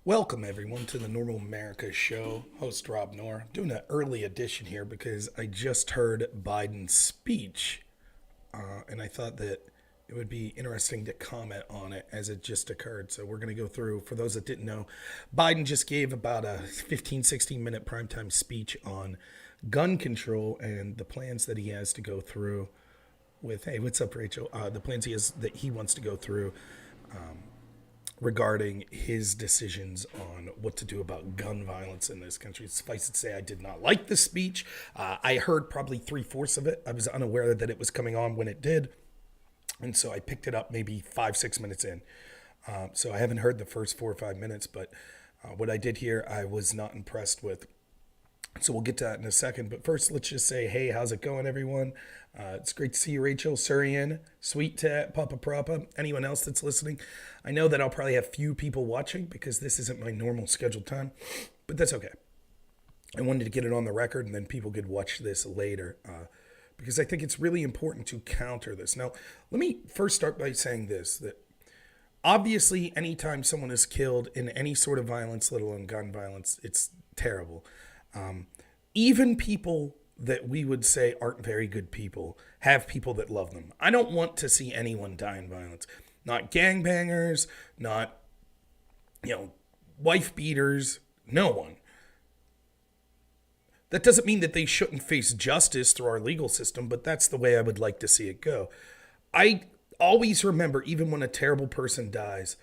Welcome, everyone, to the Normal America Show. Host Rob Knorr. Doing an early edition here because I just heard Biden's speech, and I thought that it would be interesting to comment on it as it just occurred. So we're going to go through, for those that didn't know, Biden just gave about a 15, 16-minute primetime speech on gun control and the plans that he has to go through with, hey, what's up, Rachel? The plans he wants to go through regarding his decisions on what to do about gun violence in this country. Suffice it to say, I did not like the speech. I heard probably 3/4 of it. I was unaware that it was coming on when it did. And so I picked it up maybe 5-6 minutes in. So I haven't heard the first 4 or 5 minutes, but what I did hear, I was not impressed with. So we'll get to that in a second. But first, let's just say, hey, how's it going, everyone? It's great to see you, Rachel, Surian, Sweet Tat, Papa Prapa, anyone else that's listening. I know that I'll probably have few people watching because this isn't my normal scheduled time, but that's okay. I wanted to get it on the record, and then people could watch this later because I think it's really important to counter this. Now, let me first start by saying this, that obviously anytime someone is killed in any sort of violence, let alone gun violence, it's terrible. Even people that we would say aren't very good people have people that love them. I don't want to see anyone die in violence. Not gangbangers, not, wife beaters, no one. That doesn't mean that they shouldn't face justice through our legal system, but that's the way I would like to see it go. I always remember, even when a terrible person dies,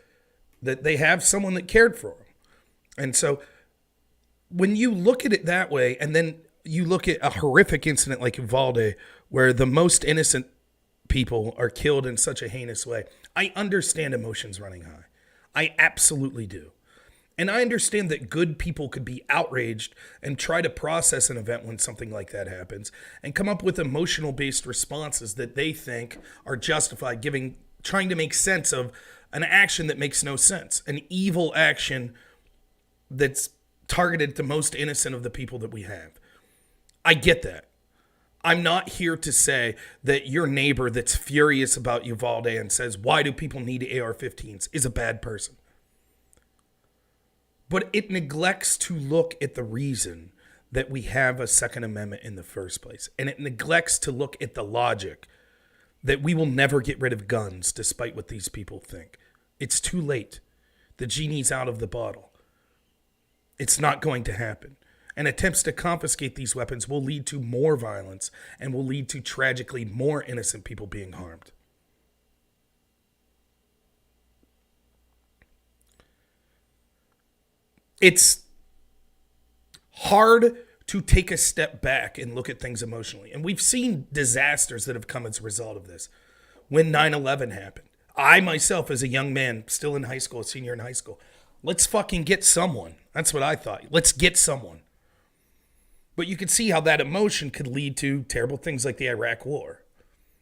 that they have someone that cared for them. And so when you look at it that way, and then you look at a horrific incident like Uvalde, where the most innocent people are killed in such a heinous way, I understand emotions running high. I absolutely do. And I understand that good people could be outraged and try to process an event when something like that happens and come up with emotional-based responses that they think are justified, trying to make sense of an action that makes no sense, an evil action that's targeted to most innocent of the people that we have. I get that. I'm not here to say that your neighbor that's furious about Uvalde and says, why do people need AR-15s, is a bad person. But it neglects to look at the reason that we have a Second Amendment in the first place. And it neglects to look at the logic that we will never get rid of guns despite what these people think. It's too late. The genie's out of the bottle. It's not going to happen. And attempts to confiscate these weapons will lead to more violence and will lead to tragically more innocent people being harmed. It's hard to take a step back and look at things emotionally. And we've seen disasters that have come as a result of this. When 9/11 happened, I myself, as a young man, still in high school, a senior in high school, let's fucking get someone. That's what I thought. Let's get someone. But you could see how that emotion could lead to terrible things like the Iraq War.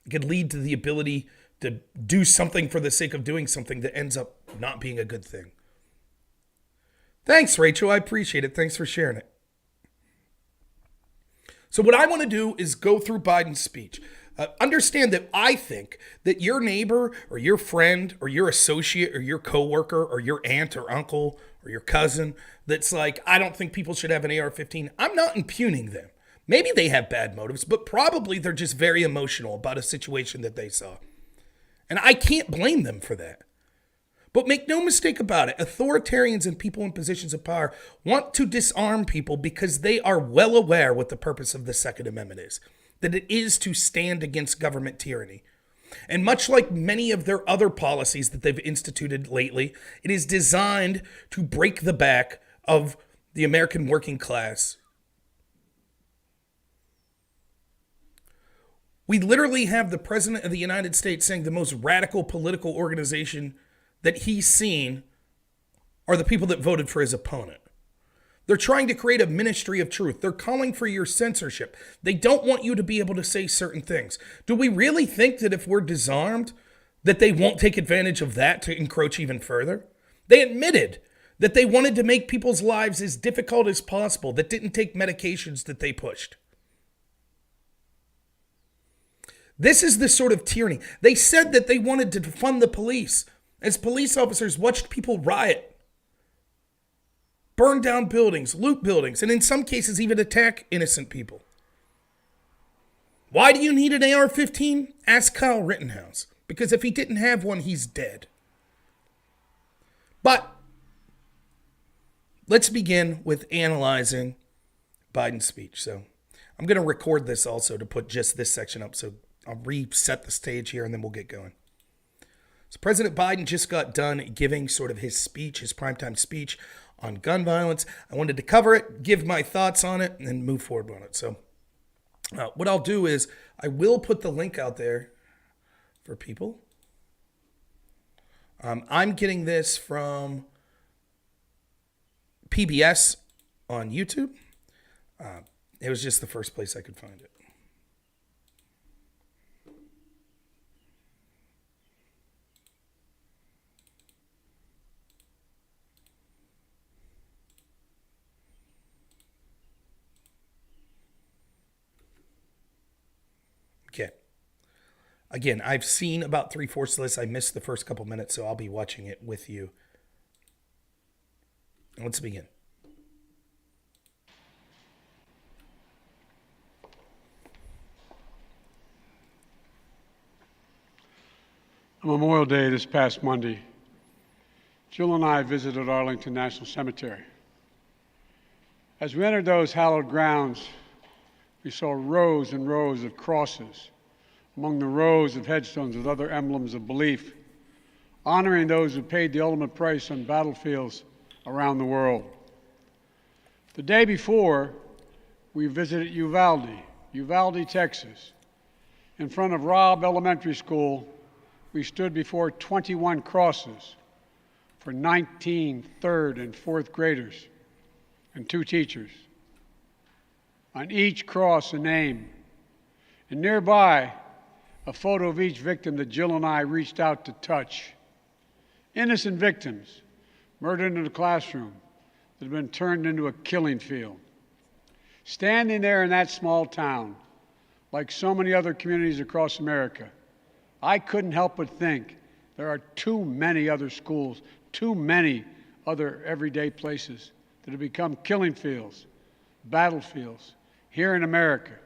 It could lead to the ability to do something for the sake of doing something that ends up not being a good thing. Thanks, Rachel. I appreciate it. Thanks for sharing it. So what I want to do is go through Biden's speech. Understand that I think that your neighbor or your friend or your associate or your coworker or your aunt or uncle or your cousin that's like, I don't think people should have an AR-15. I'm not impugning them. Maybe they have bad motives, but probably they're just very emotional about a situation that they saw. And I can't blame them for that. But make no mistake about it, authoritarians and people in positions of power want to disarm people because they are well aware what the purpose of the Second Amendment is. That it is to stand against government tyranny. And much like many of their other policies that they've instituted lately, it is designed to break the back of the American working class. We literally have the President of the United States saying the most radical political organization that he's seen are the people that voted for his opponent. They're trying to create a ministry of truth. They're calling for your censorship. They don't want you to be able to say certain things. Do we really think that if we're disarmed, that they won't take advantage of that to encroach even further? They admitted that they wanted to make people's lives as difficult as possible, that didn't take medications that they pushed. This is the sort of tyranny. They said that they wanted to defund the police as police officers watched people riot. burn down buildings, loot buildings, and in some cases even attack innocent people. Why do you need an AR-15? Ask Kyle Rittenhouse. Because if he didn't have one, he's dead. But let's begin with analyzing Biden's speech. So I'm going to record this also to put just this section up. So I'll reset the stage here and then we'll get going. So President Biden just got done giving sort of his speech, his primetime speech on gun violence. I wanted to cover it, give my thoughts on it, and then move forward on it. So what I'll do is I will put the link out there for people. I'm getting this from PBS on YouTube. It was just the first place I could find it. Okay. Again, I've seen about 3/4 of this. I missed the first couple minutes, so I'll be watching it with you. Let's begin. On Memorial Day this past Monday, Jill and I visited Arlington National Cemetery. As we entered those hallowed grounds, we saw rows and rows of crosses among the rows of headstones with other emblems of belief, honoring those who paid the ultimate price on battlefields around the world. The day before, we visited Uvalde, Texas. In front of Robb Elementary School, we stood before 21 crosses for 19 third and fourth graders and 2 teachers. On each cross, a name, and nearby, a photo of each victim that Jill and I reached out to touch. Innocent victims murdered in a classroom that have been turned into a killing field. Standing there in that small town, like so many other communities across America, I couldn't help but think there are too many other schools, too many other everyday places that have become killing fields, battlefields here in America.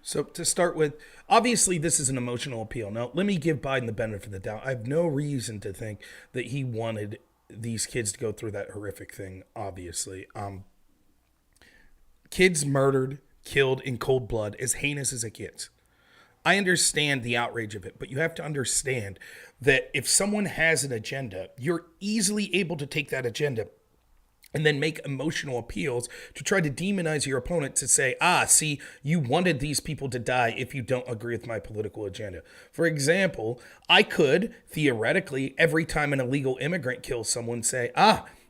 So to start with, obviously this is an emotional appeal. Now, let me give Biden the benefit of the doubt. I have no reason to think that he wanted these kids to go through that horrific thing, obviously. Kids murdered, killed in cold blood, as heinous as it gets. I understand the outrage of it, but you have to understand that if someone has an agenda, you're easily able to take that agenda and then make emotional appeals to try to demonize your opponent to say, see, you wanted these people to die if you don't agree with my political agenda. For example, I could, theoretically, every time an illegal immigrant kills someone, say,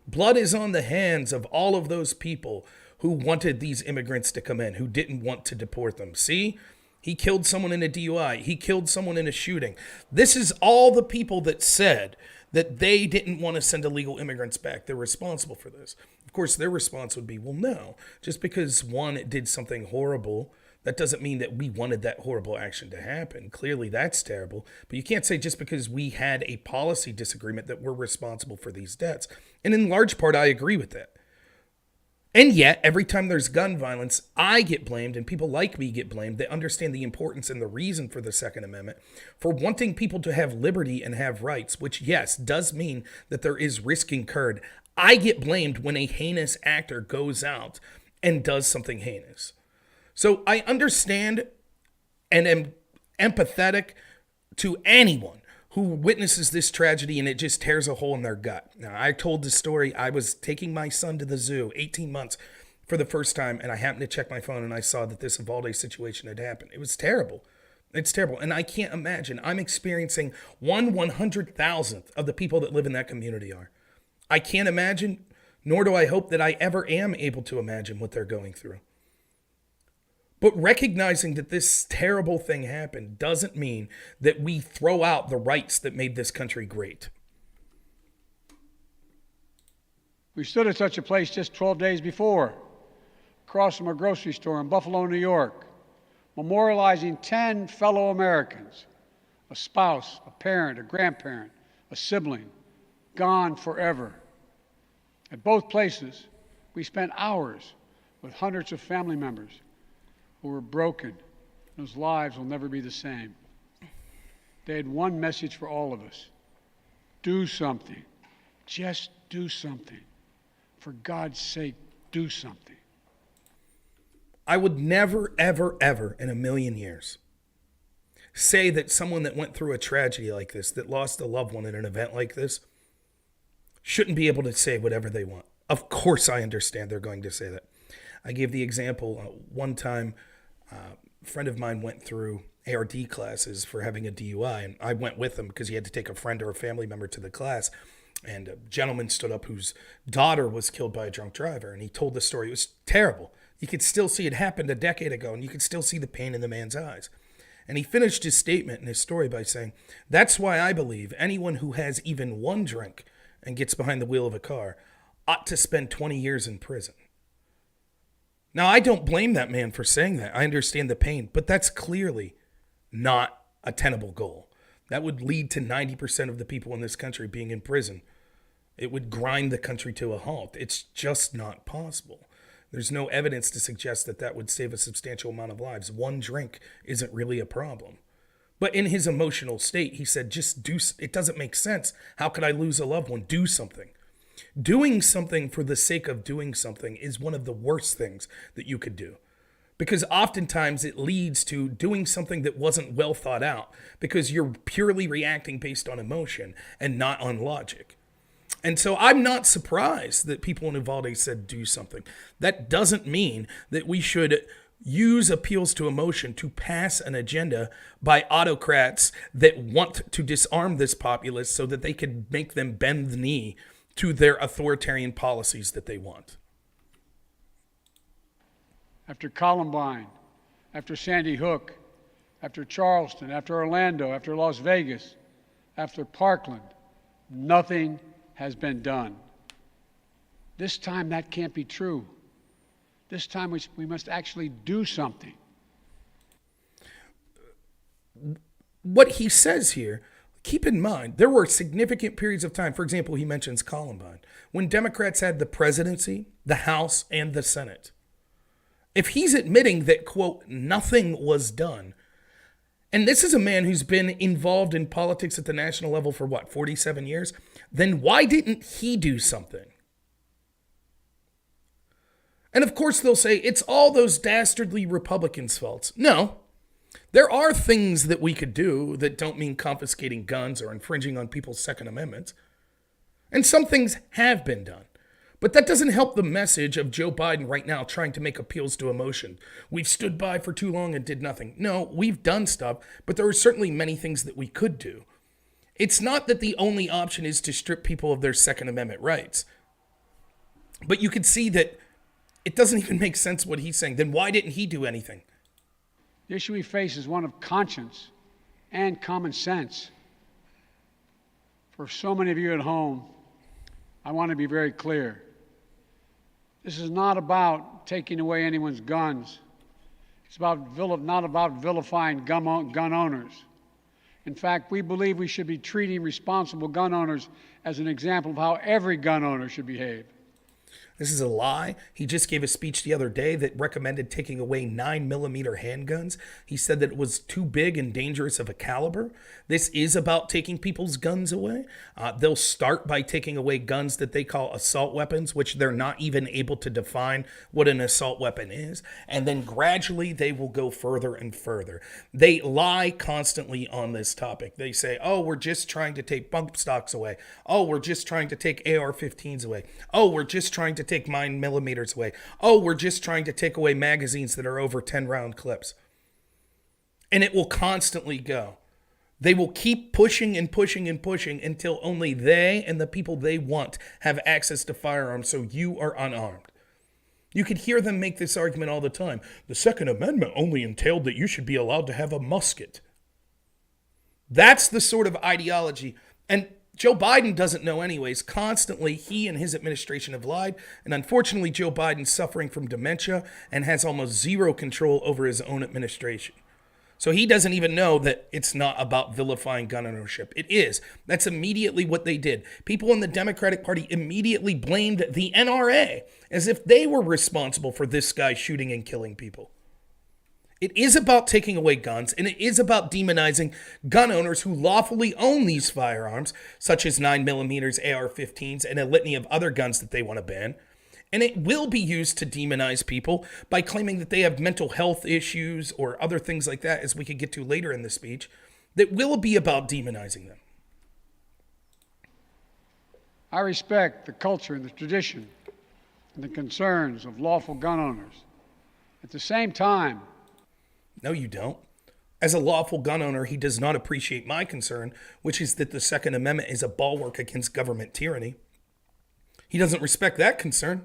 blood is on the hands of all of those people who wanted these immigrants to come in, who didn't want to deport them. See? He killed someone in a DUI. He killed someone in a shooting. This is all the people that said that they didn't want to send illegal immigrants back. They're responsible for this. Of course, their response would be, well, no. Just because one did something horrible, that doesn't mean that we wanted that horrible action to happen. Clearly, that's terrible. But you can't say just because we had a policy disagreement that we're responsible for these deaths. And in large part, I agree with that. And yet, every time there's gun violence, I get blamed, and people like me get blamed. They understand the importance and the reason for the Second Amendment, for wanting people to have liberty and have rights, which, yes, does mean that there is risk incurred. I get blamed when a heinous actor goes out and does something heinous. So I understand and am empathetic to anyone who witnesses this tragedy and it just tears a hole in their gut. Now, I told the story. I was taking my son to the zoo, 18 months, for the first time, and I happened to check my phone and I saw that this Uvalde situation had happened. It was terrible. It's terrible. And I can't imagine. I'm experiencing 1/100,000th of the people that live in that community are. I can't imagine, nor do I hope that I ever am able to imagine what they're going through. But recognizing that this terrible thing happened doesn't mean that we throw out the rights that made this country great. We stood at such a place just 12 days before, across from a grocery store in Buffalo, New York, memorializing 10 fellow Americans, a spouse, a parent, a grandparent, a sibling, gone forever. At both places, we spent hours with hundreds of family members who were broken, whose lives will never be the same. They had one message for all of us: do something. Just do something. For God's sake, do something. I would never, ever, ever in a million years say that someone that went through a tragedy like this, that lost a loved one in an event like this, shouldn't be able to say whatever they want. Of course, I understand they're going to say that. I gave the example one time, a friend of mine went through ARD classes for having a DUI, and I went with him because he had to take a friend or a family member to the class. And a gentleman stood up whose daughter was killed by a drunk driver, and he told the story. It was terrible. You could still see it happened a decade ago, and you could still see the pain in the man's eyes. And he finished his statement and his story by saying, "That's why I believe anyone who has even one drink and gets behind the wheel of a car ought to spend 20 years in prison." Now, I don't blame that man for saying that. I understand the pain, but that's clearly not a tenable goal. That would lead to 90% of the people in this country being in prison. It would grind the country to a halt. It's just not possible. There's no evidence to suggest that that would save a substantial amount of lives. One drink isn't really a problem. But in his emotional state, he said, just do, it doesn't make sense. How could I lose a loved one? Do something. Doing something for the sake of doing something is one of the worst things that you could do. Because oftentimes it leads to doing something that wasn't well thought out because you're purely reacting based on emotion and not on logic. And so I'm not surprised that people in Uvalde said do something. That doesn't mean that we should use appeals to emotion to pass an agenda by autocrats that want to disarm this populace so that they can make them bend the knee to their authoritarian policies that they want. After Columbine, after Sandy Hook, after Charleston, after Orlando, after Las Vegas, after Parkland, nothing has been done. This time that can't be true. This time we must actually do something. What he says here, keep in mind, there were significant periods of time, for example, he mentions Columbine, when Democrats had the presidency, the House, and the Senate. If he's admitting that, quote, nothing was done, and this is a man who's been involved in politics at the national level for what, 47 years? Then why didn't he do something? And of course they'll say it's all those dastardly Republicans' faults. No, there are things that we could do that don't mean confiscating guns or infringing on people's Second Amendment. And some things have been done. But that doesn't help the message of Joe Biden right now trying to make appeals to emotion. We've stood by for too long and did nothing. No, we've done stuff, but there are certainly many things that we could do. It's not that the only option is to strip people of their Second Amendment rights. But you can see that it doesn't even make sense what he's saying. Then why didn't he do anything? The issue we face is one of conscience and common sense. For so many of you at home, I want to be very clear. This is not about taking away anyone's guns. It's not about vilifying gun owners. In fact, we believe we should be treating responsible gun owners as an example of how every gun owner should behave. This is a lie. He just gave a speech the other day that recommended taking away 9mm handguns. He said that it was too big and dangerous of a caliber. This is about taking people's guns away. They'll start by taking away guns that they call assault weapons, which they're not even able to define what an assault weapon is. And then gradually they will go further and further. They lie constantly on this topic. They say, oh, we're just trying to take bump stocks away. Oh, we're just trying to take AR-15s away. Oh, we're just trying to take 9mm away. Oh, we're just trying to take away magazines that are over 10-round clips. And it will constantly go. They will keep pushing and pushing and pushing until only they and the people they want have access to firearms, so you are unarmed. You could hear them make this argument all the time. The Second Amendment only entailed that you should be allowed to have a musket. That's the sort of ideology. And Joe Biden doesn't know anyways. Constantly, he and his administration have lied. And unfortunately, Joe Biden's suffering from dementia and has almost zero control over his own administration. So he doesn't even know that it's not about vilifying gun ownership. It is. That's immediately what they did. People in the Democratic Party immediately blamed the NRA as if they were responsible for this guy shooting and killing people. It is about taking away guns, and it is about demonizing gun owners who lawfully own these firearms, such as 9mm, AR-15s, and a litany of other guns that they want to ban. And it will be used to demonize people by claiming that they have mental health issues or other things like that, as we could get to later in the speech, that will be about demonizing them. I respect the culture and the tradition and the concerns of lawful gun owners. At the same time, no, you don't. As a lawful gun owner, he does not appreciate my concern, which is that the Second Amendment is a bulwark against government tyranny. He doesn't respect that concern.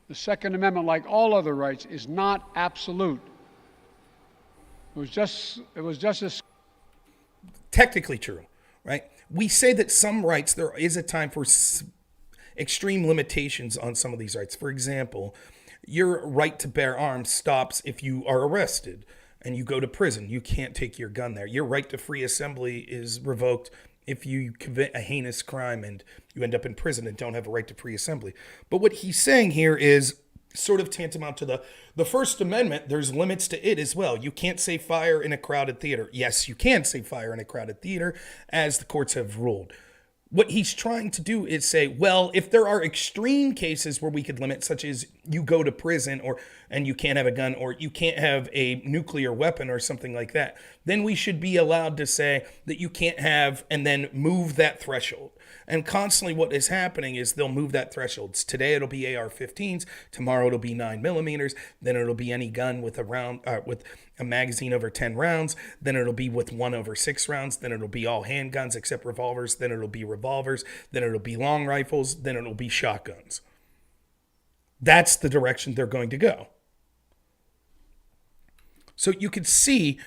The Second Amendment, like all other rights, is not absolute. It was just as technically true, right? We say that some rights, there is a time for extreme limitations on some of these rights. For example, your right to bear arms stops if you are arrested and you go to prison. You can't take your gun there. Your right to free assembly is revoked if you commit a heinous crime and you end up in prison and don't have a right to free assembly. But what he's saying here is sort of tantamount to the First Amendment. There's limits to it as well. You can't say fire in a crowded theater. Yes, you can say fire in a crowded theater, as the courts have ruled. What he's trying to do is say, well, if there are extreme cases where we could limit, such as you go to prison and you can't have a gun, or you can't have a nuclear weapon or something like that, then we should be allowed to say that you can't have, and then move that threshold. And constantly what is happening is they'll move that threshold. Today it'll be AR-15s, tomorrow it'll be 9mm, then it'll be any gun with with a magazine over 10 rounds, then it'll be with 1 over 6 rounds, then it'll be all handguns except revolvers, then it'll be revolvers, then it'll be long rifles, then it'll be shotguns. That's the direction they're going to go. So you could see,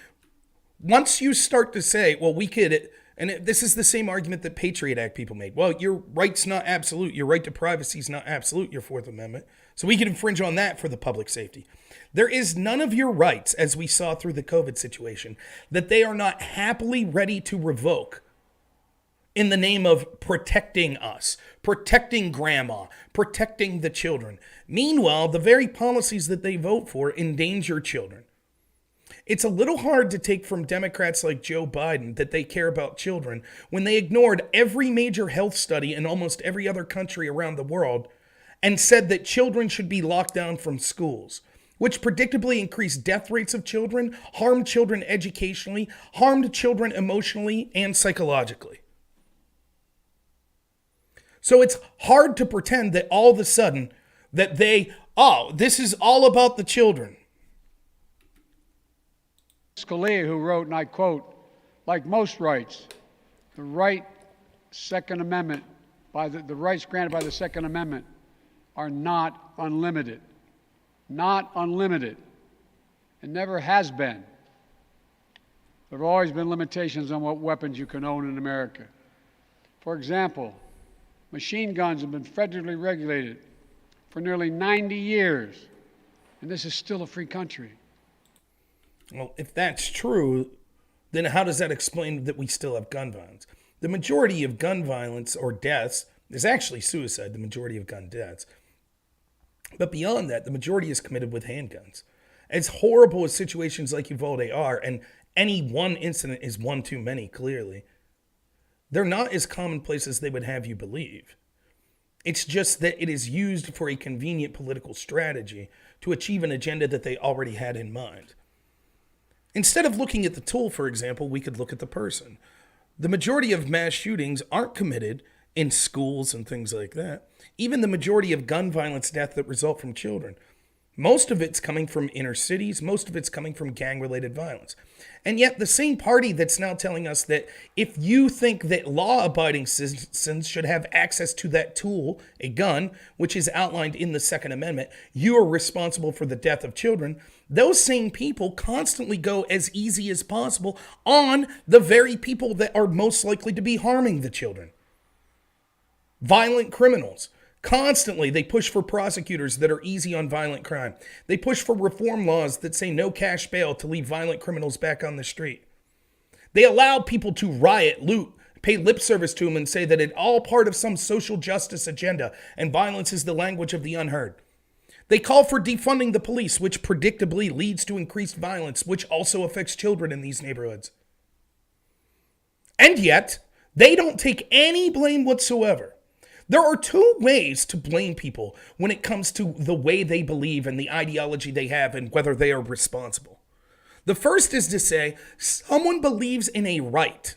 once you start to say, well, we could, and this is the same argument that Patriot Act people made. Well, your right's not absolute. Your right to privacy is not absolute, your Fourth Amendment. So we can infringe on that for the public safety. There is none of your rights, as we saw through the COVID situation, that they are not happily ready to revoke in the name of protecting us, protecting grandma, protecting the children. Meanwhile, the very policies that they vote for endanger children. It's a little hard to take from Democrats like Joe Biden that they care about children when they ignored every major health study in almost every other country around the world and said that children should be locked down from schools, which predictably increased death rates of children, harmed children educationally, harmed children emotionally and psychologically. So it's hard to pretend that all of a sudden that this is all about the children. Scalia, who wrote, and I quote, like most rights, the rights granted by the Second Amendment are not unlimited. Not unlimited. It never has been. There have always been limitations on what weapons you can own in America. For example, machine guns have been federally regulated for nearly 90 years, and this is still a free country. Well, if that's true, then how does that explain that we still have gun violence? The majority of gun violence or deaths is actually suicide, the majority of gun deaths. But beyond that, the majority is committed with handguns. As horrible as situations like Uvalde are, and any one incident is one too many, clearly, they're not as commonplace as they would have you believe. It's just that it is used for a convenient political strategy to achieve an agenda that they already had in mind. Instead of looking at the tool, for example, we could look at the person. The majority of mass shootings aren't committed in schools and things like that. Even the majority of gun violence deaths that result from children. Most of it's coming from inner cities. Most of it's coming from gang-related violence. And yet the same party that's now telling us that if you think that law-abiding citizens should have access to that tool, a gun, which is outlined in the Second Amendment, you are responsible for the death of children. Those same people constantly go as easy as possible on the very people that are most likely to be harming the children. Violent criminals Constantly, they push for prosecutors that are easy on violent crime. They push for reform laws that say no cash bail to leave violent criminals back on the street. They allow people to riot, loot, pay lip service to them, and say that it's all part of some social justice agenda, and violence is the language of the unheard. They call for defunding the police, which predictably leads to increased violence, which also affects children in these neighborhoods. And yet, they don't take any blame whatsoever. There are two ways to blame people when it comes to the way they believe and the ideology they have and whether they are responsible. The first is to say someone believes in a right.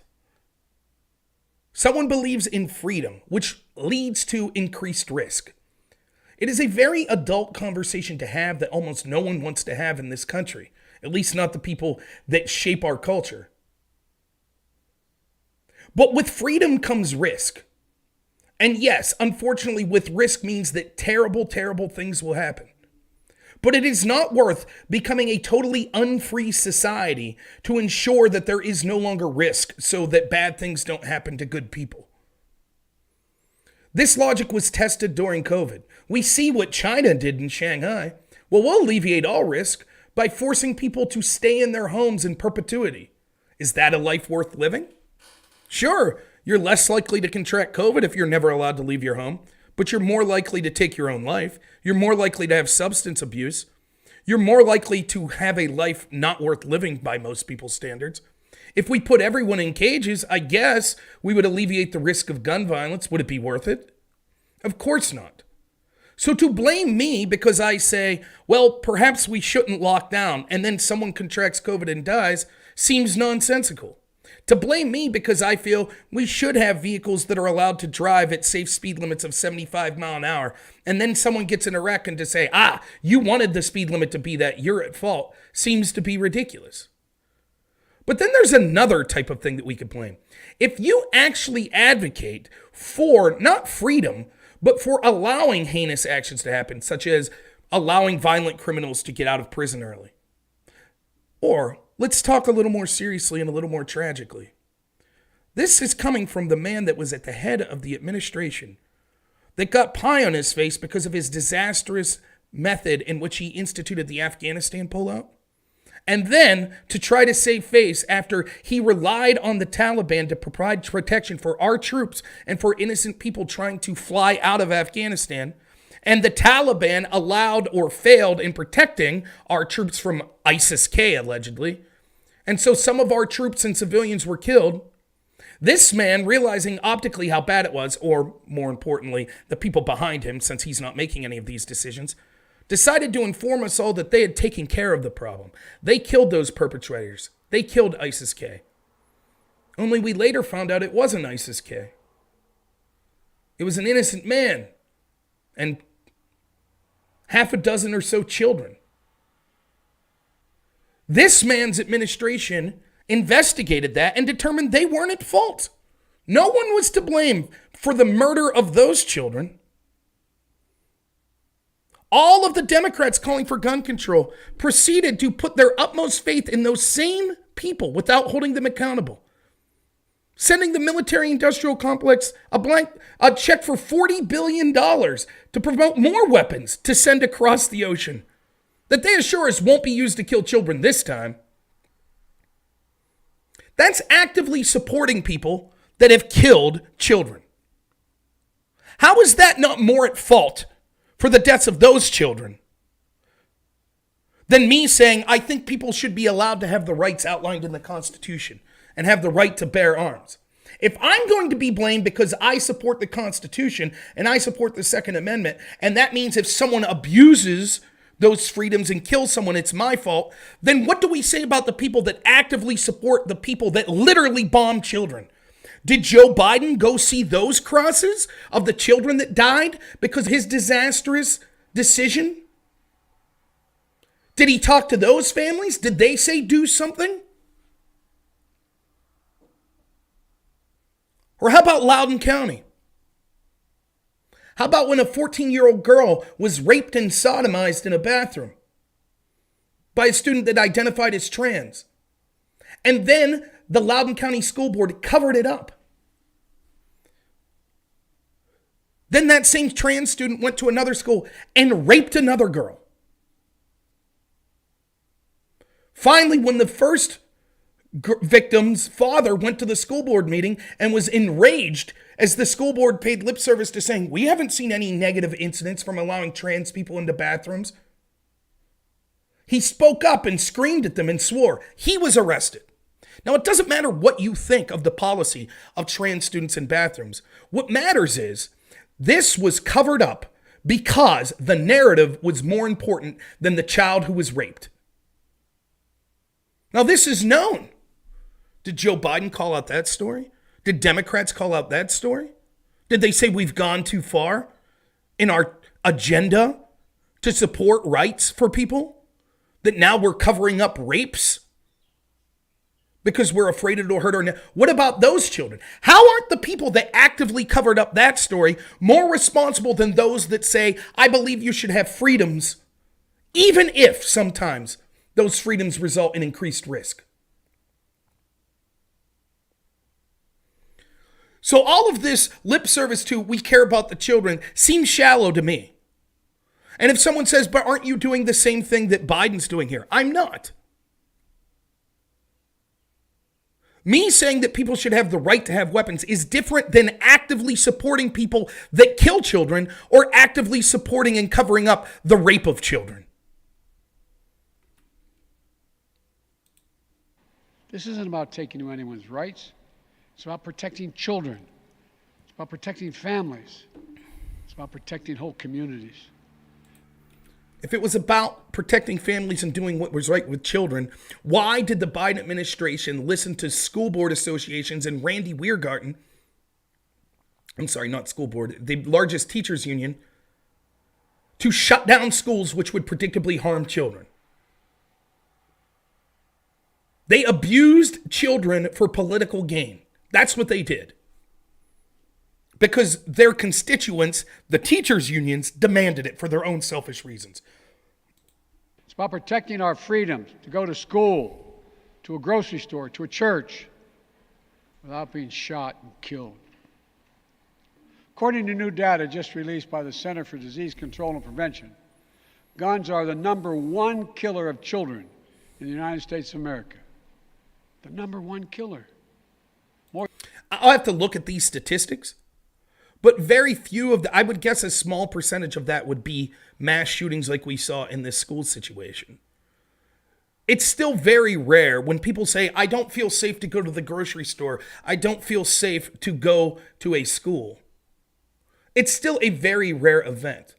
Someone believes in freedom, which leads to increased risk. It is a very adult conversation to have that almost no one wants to have in this country, at least not the people that shape our culture. But with freedom comes risk. And yes, unfortunately, with risk means that terrible, terrible things will happen. But it is not worth becoming a totally unfree society to ensure that there is no longer risk so that bad things don't happen to good people. This logic was tested during COVID. We see what China did in Shanghai. Well, we'll alleviate all risk by forcing people to stay in their homes in perpetuity. Is that a life worth living? Sure, you're less likely to contract COVID if you're never allowed to leave your home, but you're more likely to take your own life. You're more likely to have substance abuse. You're more likely to have a life not worth living by most people's standards. If we put everyone in cages, I guess we would alleviate the risk of gun violence. Would it be worth it? Of course not. So to blame me because I say, well, perhaps we shouldn't lock down, and then someone contracts COVID and dies, seems nonsensical. To blame me because I feel we should have vehicles that are allowed to drive at safe speed limits of 75 mile an hour, and then someone gets in a wreck and to say, you wanted the speed limit to be that, you're at fault, seems to be ridiculous. But then there's another type of thing that we could blame. If you actually advocate for not freedom, but for allowing heinous actions to happen, such as allowing violent criminals to get out of prison early. Or let's talk a little more seriously and a little more tragically. This is coming from the man that was at the head of the administration that got pie on his face because of his disastrous method in which he instituted the Afghanistan pullout. And then to try to save face after he relied on the Taliban to provide protection for our troops and for innocent people trying to fly out of Afghanistan. And the Taliban allowed or failed in protecting our troops from ISIS-K, allegedly. And so some of our troops and civilians were killed. This man, realizing optically how bad it was, or more importantly, the people behind him, since he's not making any of these decisions, decided to inform us all that they had taken care of the problem. They killed those perpetrators. They killed ISIS-K. Only we later found out it wasn't ISIS-K. It was an innocent man and half a dozen or so children. This man's administration investigated that and determined they weren't at fault. No one was to blame for the murder of those children. All of the Democrats calling for gun control proceeded to put their utmost faith in those same people without holding them accountable. Sending the military-industrial complex a check for $40 billion to promote more weapons to send across the ocean that they assure us won't be used to kill children this time. That's actively supporting people that have killed children. How is that not more at fault for the deaths of those children than me saying I think people should be allowed to have the rights outlined in the Constitution and have the right to bear arms? If I'm going to be blamed because I support the Constitution and I support the Second Amendment, and that means if someone abuses those freedoms and kills someone, it's my fault, then what do we say about the people that actively support the people that literally bomb children? Did Joe Biden go see those crosses of the children that died because of his disastrous decision? Did he talk to those families? Did they say do something? Or how about Loudoun County? How about when a 14-year-old girl was raped and sodomized in a bathroom by a student that identified as trans? And then the Loudoun County School Board covered it up. Then that same trans student went to another school and raped another girl. Finally, when the first victim's father went to the school board meeting and was enraged as the school board paid lip service to saying, we haven't seen any negative incidents from allowing trans people into bathrooms, he spoke up and screamed at them and swore. He was arrested. Now, it doesn't matter what you think of the policy of trans students in bathrooms. What matters is this was covered up because the narrative was more important than the child who was raped. Now, this is known. Did Joe Biden call out that story? Did Democrats call out that story? Did they say we've gone too far in our agenda to support rights for people? That now we're covering up rapes because we're afraid it'll hurt our... What about those children? How aren't the people that actively covered up that story more responsible than those that say, I believe you should have freedoms, even if sometimes those freedoms result in increased risk? So all of this lip service to we care about the children seems shallow to me. And if someone says, but aren't you doing the same thing that Biden's doing here? I'm not. Me saying that people should have the right to have weapons is different than actively supporting people that kill children or actively supporting and covering up the rape of children. This isn't about taking away anyone's rights. It's about protecting children. It's about protecting families. It's about protecting whole communities. If it was about protecting families and doing what was right with children, why did the Biden administration listen to school board associations and Randy Weirgarten, I'm sorry, not school board, the largest teachers union, to shut down schools which would predictably harm children? They abused children for political gain. That's what they did. Because their constituents, the teachers' unions, demanded it for their own selfish reasons. It's about protecting our freedom to go to school, to a grocery store, to a church, without being shot and killed. According to new data just released by the Center for Disease Control and Prevention, guns are the #1 killer of children in the United States of America. The #1 killer. I'll have to look at these statistics. But very few of I would guess a small percentage of that would be mass shootings like we saw in this school situation. It's still very rare when people say, I don't feel safe to go to the grocery store. I don't feel safe to go to a school. It's still a very rare event.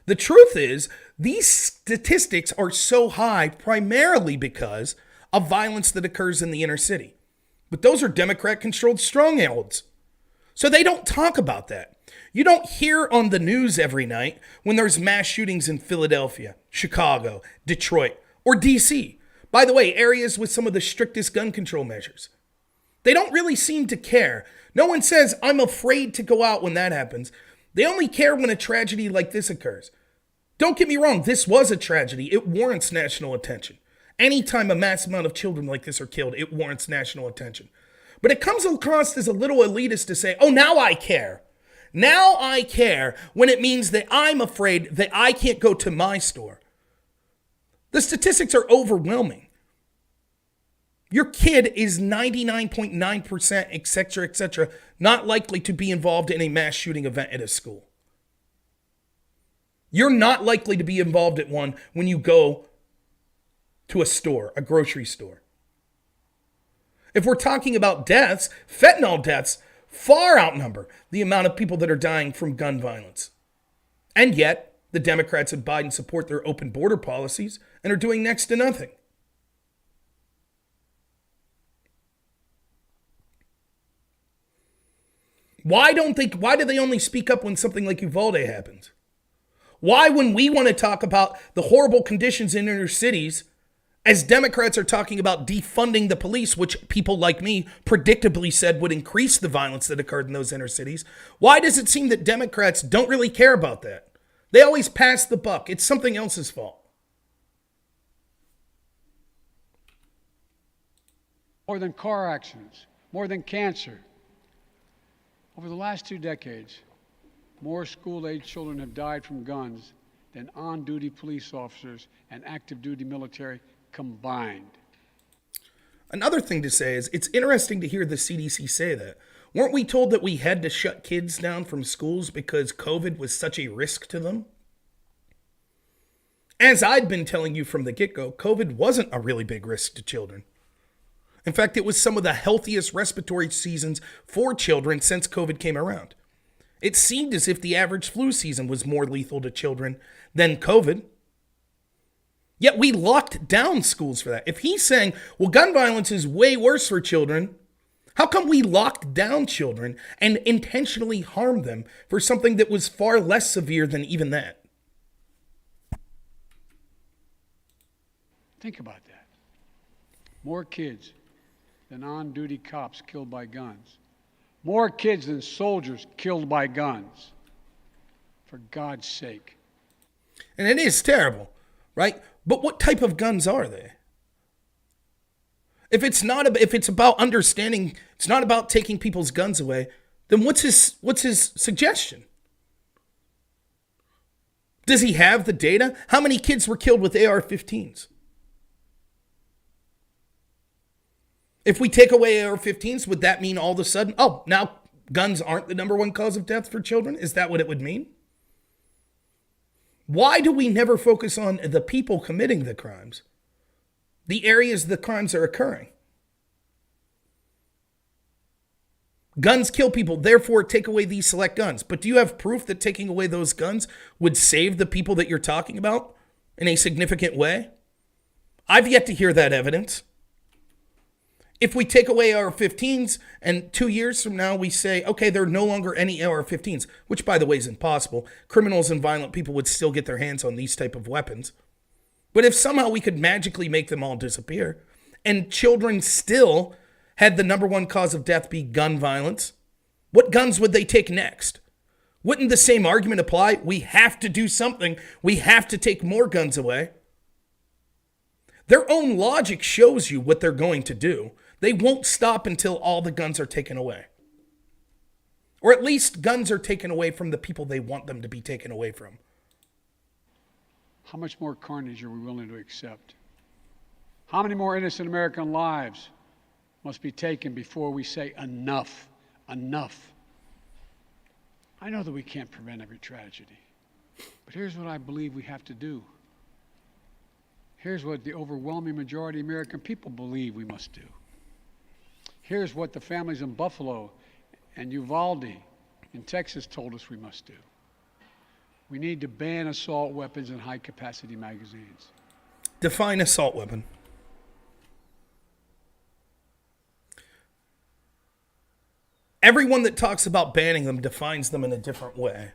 The truth is, these statistics are so high primarily because of violence that occurs in the inner city. But those are Democrat-controlled strongholds. So they don't talk about that. You don't hear on the news every night when there's mass shootings in Philadelphia, Chicago, Detroit, or DC. By the way, areas with some of the strictest gun control measures. They don't really seem to care. No one says, I'm afraid to go out when that happens. They only care when a tragedy like this occurs. Don't get me wrong, this was a tragedy. It warrants national attention. Anytime a mass amount of children like this are killed, it warrants national attention. But it comes across as a little elitist to say, oh, now I care. Now I care when it means that I'm afraid that I can't go to my store. The statistics are overwhelming. Your kid is 99.9%, et cetera, not likely to be involved in a mass shooting event at a school. You're not likely to be involved at one when you go to a store, a grocery store. If we're talking about deaths, fentanyl deaths far outnumber the amount of people that are dying from gun violence. And yet, the Democrats and Biden support their open border policies and are doing next to nothing. Why do they only speak up when something like Uvalde happens? Why, when we want to talk about the horrible conditions in inner cities, as Democrats are talking about defunding the police, which people like me predictably said would increase the violence that occurred in those inner cities, why does it seem that Democrats don't really care about that? They always pass the buck. It's something else's fault. More than car accidents, more than cancer. Over the last 2 decades, more school-age children have died from guns than on-duty police officers and active-duty military combined. Another thing to say is it's interesting to hear the CDC say that. Weren't we told that we had to shut kids down from schools because COVID was such a risk to them? As I'd been telling you from the get-go, COVID wasn't a really big risk to children. In fact, it was some of the healthiest respiratory seasons for children since COVID came around. It seemed as if the average flu season was more lethal to children than COVID. Yet we locked down schools for that. If he's saying, well, gun violence is way worse for children, how come we locked down children and intentionally harmed them for something that was far less severe than even that? Think about that. More kids than on-duty cops killed by guns. More kids than soldiers killed by guns. For God's sake. And it is terrible, right? But what type of guns are they? If it's about understanding, it's not about taking people's guns away, then what's his suggestion? Does he have the data? How many kids were killed with AR-15s? If we take away AR-15s, would that mean all of a sudden, oh, now guns aren't the number one cause of death for children? Is that what it would mean? Why do we never focus on the people committing the crimes? The areas the crimes are occurring. Guns kill people, therefore take away these select guns. But do you have proof that taking away those guns would save the people that you're talking about in a significant way? I've yet to hear that evidence. If we take away AR-15s and 2 years from now we say, okay, there are no longer any AR-15s, which by the way is impossible. Criminals and violent people would still get their hands on these type of weapons. But if somehow we could magically make them all disappear and children still had the number one cause of death be gun violence, what guns would they take next? Wouldn't the same argument apply? We have to do something. We have to take more guns away. Their own logic shows you what they're going to do. They won't stop until all the guns are taken away. Or at least guns are taken away from the people they want them to be taken away from. How much more carnage are we willing to accept? How many more innocent American lives must be taken before we say enough, enough? I know that we can't prevent every tragedy, but here's what I believe we have to do. Here's what the overwhelming majority of American people believe we must do. Here's what the families in Buffalo and Uvalde in Texas told us we must do. We need to ban assault weapons and high-capacity magazines. Define assault weapon. Everyone that talks about banning them defines them in a different way.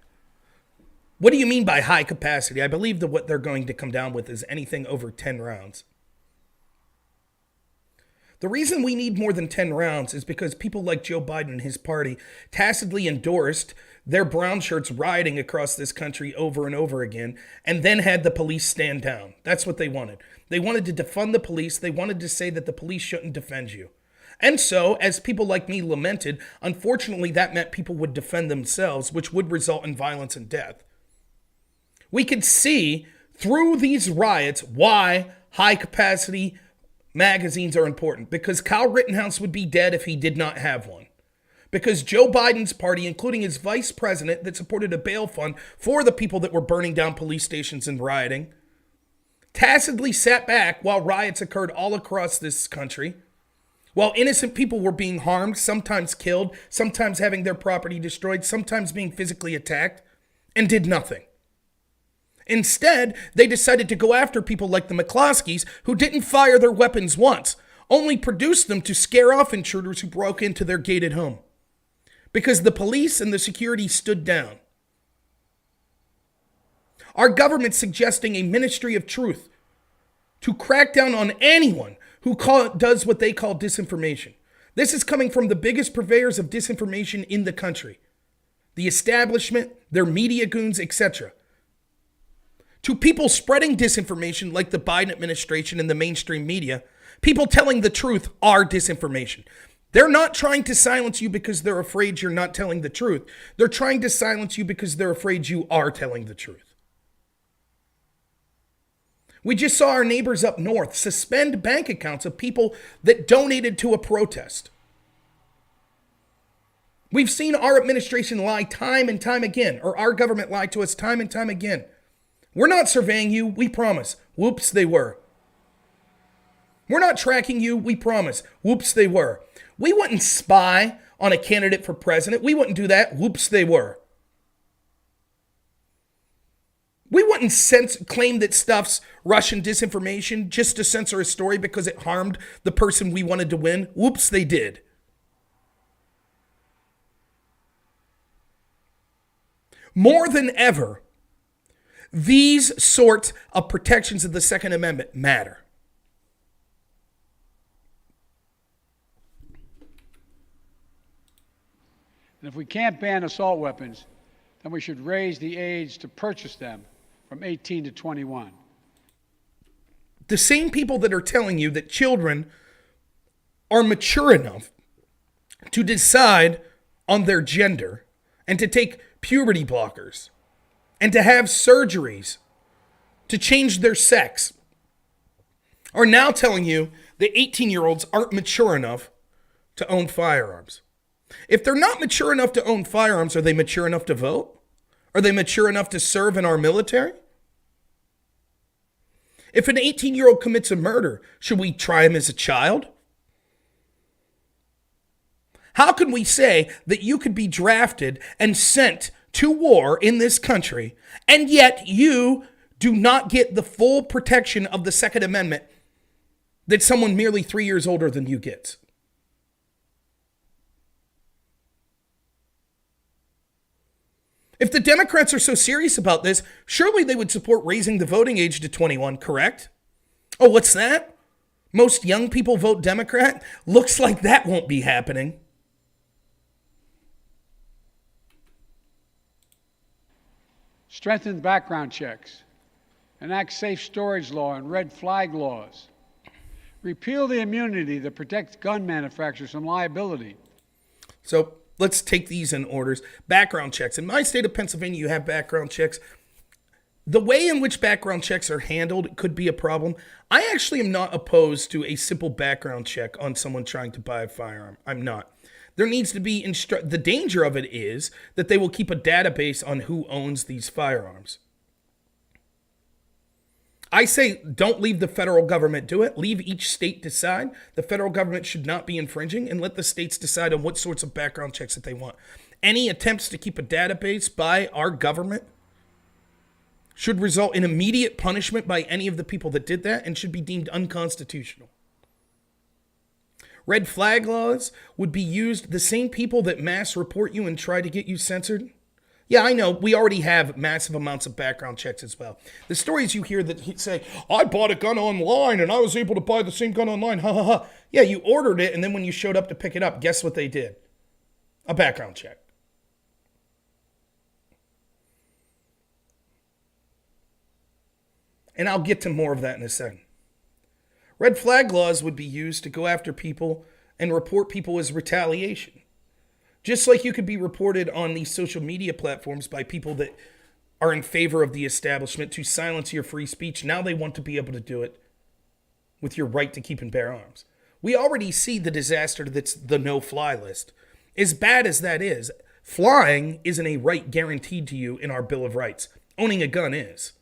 What do you mean by high capacity? I believe that what they're going to come down with is anything over 10 rounds. The reason we need more than 10 rounds is because people like Joe Biden and his party tacitly endorsed their brown shirts rioting across this country over and over again, and then had the police stand down. That's what they wanted. They wanted to defund the police. They wanted to say that the police shouldn't defend you. And so, as people like me lamented, unfortunately that meant people would defend themselves, which would result in violence and death. We could see through these riots why high-capacity magazines are important. Because Kyle Rittenhouse would be dead if he did not have one. Because Joe Biden's party, including his vice president that supported a bail fund for the people that were burning down police stations and rioting, tacitly sat back while riots occurred all across this country, while innocent people were being harmed, sometimes killed, sometimes having their property destroyed, sometimes being physically attacked, and did nothing. Instead, they decided to go after people like the McCloskeys, who didn't fire their weapons once, only produced them to scare off intruders who broke into their gated home. Because the police and the security stood down. Our government's suggesting a ministry of truth to crack down on anyone who does what they call disinformation. This is coming from the biggest purveyors of disinformation in the country. The establishment, their media goons, etc. To people spreading disinformation like the Biden administration and the mainstream media, people telling the truth are disinformation. They're not trying to silence you because they're afraid you're not telling the truth. They're trying to silence you because they're afraid you are telling the truth. We just saw our neighbors up north suspend bank accounts of people that donated to a protest. We've seen our administration lie time and time again, or our government lie to us time and time again. We're not surveying you, we promise. Whoops, they were. We're not tracking you, we promise. Whoops, they were. We wouldn't spy on a candidate for president. We wouldn't do that. Whoops, they were. We wouldn't claim that stuff's Russian disinformation just to censor a story because it harmed the person we wanted to win. Whoops, they did. More than ever, these sorts of protections of the Second Amendment matter. And if we can't ban assault weapons, then we should raise the age to purchase them from 18 to 21. The same people that are telling you that children are mature enough to decide on their gender and to take puberty blockers and to have surgeries to change their sex are now telling you that 18-year-olds aren't mature enough to own firearms. If they're not mature enough to own firearms, are they mature enough to vote? Are they mature enough to serve in our military? If an 18-year-old commits a murder, should we try him as a child? How can we say that you could be drafted and sent to war in this country, and yet you do not get the full protection of the Second Amendment that someone merely 3 years older than you gets? If the Democrats are so serious about this, surely they would support raising the voting age to 21, correct? Oh, what's that? Most young people vote Democrat? Looks like that won't be happening. Strengthen background checks. Enact safe storage law and red flag laws. Repeal the immunity that protects gun manufacturers from liability. So let's take these in orders. Background checks. In my state of Pennsylvania, you have background checks. The way in which background checks are handled could be a problem. I actually am not opposed to a simple background check on someone trying to buy a firearm. I'm not. There needs to be the danger of it is that they will keep a database on who owns these firearms. I say don't leave the federal government do it. Leave each state decide. The federal government should not be infringing, and let the states decide on what sorts of background checks that they want. Any attempts to keep a database by our government should result in immediate punishment by any of the people that did that and should be deemed unconstitutional. Red flag laws would be used. The same people that mass report you and try to get you censored. Yeah, I know. We already have massive amounts of background checks as well. The stories you hear that say, I bought a gun online and I was able to buy the same gun online. Ha ha ha. Yeah, you ordered it, and then when you showed up to pick it up, guess what they did? A background check. And I'll get to more of that in a second. Red flag laws would be used to go after people and report people as retaliation. Just like you could be reported on these social media platforms by people that are in favor of the establishment to silence your free speech. Now they want to be able to do it with your right to keep and bear arms. We already see the disaster that's the no-fly list. As bad as that is, flying isn't a right guaranteed to you in our Bill of Rights. Owning a gun is.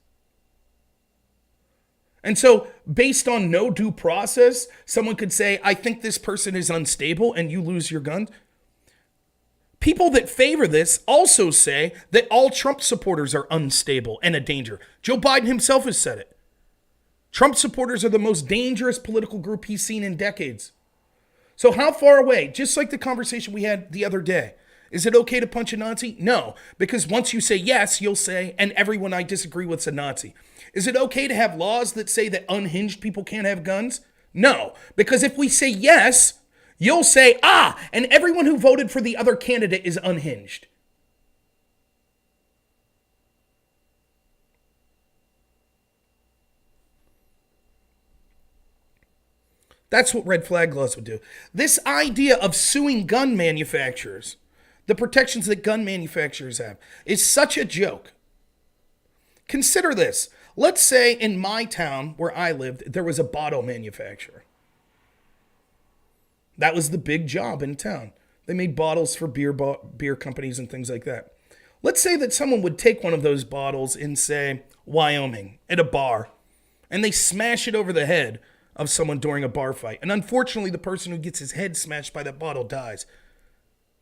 And so, based on no due process, someone could say, I think this person is unstable, and you lose your gun. People that favor this also say that all Trump supporters are unstable and a danger. Joe Biden himself has said it. Trump supporters are the most dangerous political group he's seen in decades. So how far away, just like the conversation we had the other day, is it okay to punch a Nazi? No, because once you say yes, you'll say, and everyone I disagree with is a Nazi. Is it okay to have laws that say that unhinged people can't have guns? No, because if we say yes, you'll say, and everyone who voted for the other candidate is unhinged. That's what red flag laws would do. This idea of suing gun manufacturers, the protections that gun manufacturers have, is such a joke. Consider this. Let's say in my town where I lived, there was a bottle manufacturer. That was the big job in town. They made bottles for beer companies and things like that. Let's say that someone would take one of those bottles in, say, Wyoming at a bar, and they smash it over the head of someone during a bar fight. And unfortunately, the person who gets his head smashed by that bottle dies.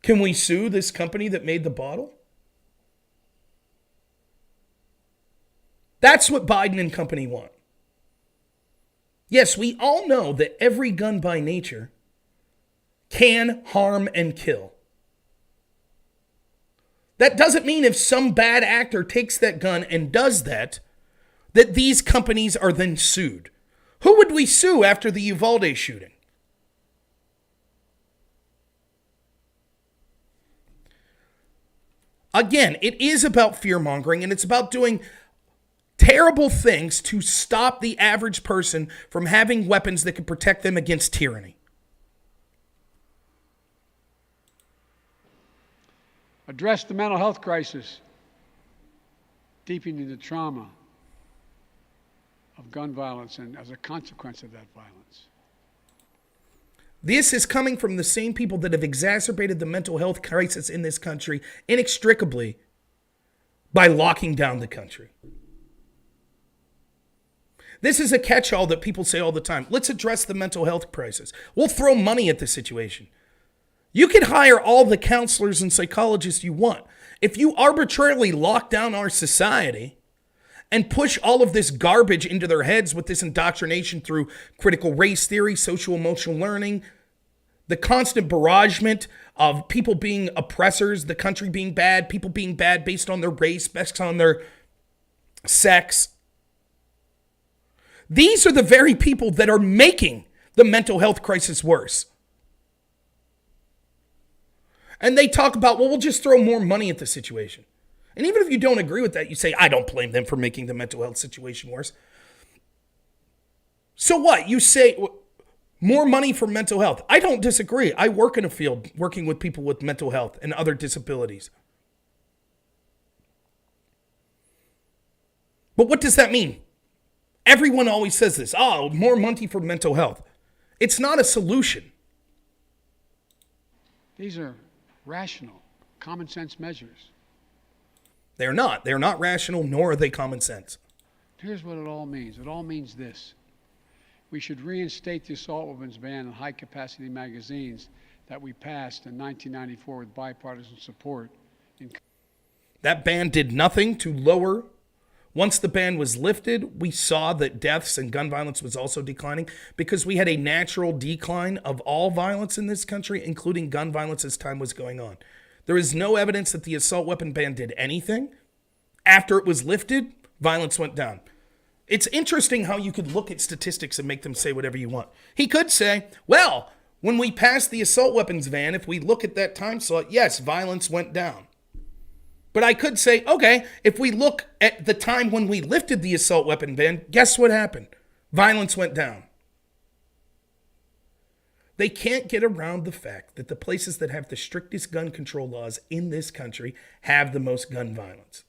Can we sue this company that made the bottle? That's what Biden and company want. Yes, we all know that every gun by nature can harm and kill. That doesn't mean if some bad actor takes that gun and does that, that these companies are then sued. Who would we sue after the Uvalde shooting? Again, it is about fear-mongering, and it's about doing terrible things to stop the average person from having weapons that can protect them against tyranny. Address the mental health crisis, deepening the trauma of gun violence and as a consequence of that violence. This is coming from the same people that have exacerbated the mental health crisis in this country inextricably by locking down the country. This is a catch-all that people say all the time. Let's address the mental health crisis. We'll throw money at the situation. You can hire all the counselors and psychologists you want. If you arbitrarily lock down our society and push all of this garbage into their heads with this indoctrination through critical race theory, social emotional learning, the constant barragement of people being oppressors, the country being bad, people being bad based on their race, based on their sex. These are the very people that are making the mental health crisis worse. And they talk about, well, we'll just throw more money at the situation. And even if you don't agree with that, you say, I don't blame them for making the mental health situation worse. So what? You say more money for mental health. I don't disagree. I work in a field working with people with mental health and other disabilities. But what does that mean? Everyone always says this. Oh, more money for mental health. It's not a solution. These are rational, common sense measures. They're not. They're not rational, nor are they common sense. Here's what it all means. It all means this. We should reinstate the assault weapons ban on high-capacity magazines that we passed in 1994 with bipartisan support. That ban did nothing to lower. Once the ban was lifted, we saw that deaths and gun violence was also declining because we had a natural decline of all violence in this country, including gun violence as time was going on. There is no evidence that the assault weapon ban did anything. After it was lifted, violence went down. It's interesting how you could look at statistics and make them say whatever you want. He could say, well, when we passed the assault weapons ban, if we look at that time slot, yes, violence went down. But I could say, okay, if we look at the time when we lifted the assault weapon ban, guess what happened? Violence went down. They can't get around the fact that the places that have the strictest gun control laws in this country have the most gun violence.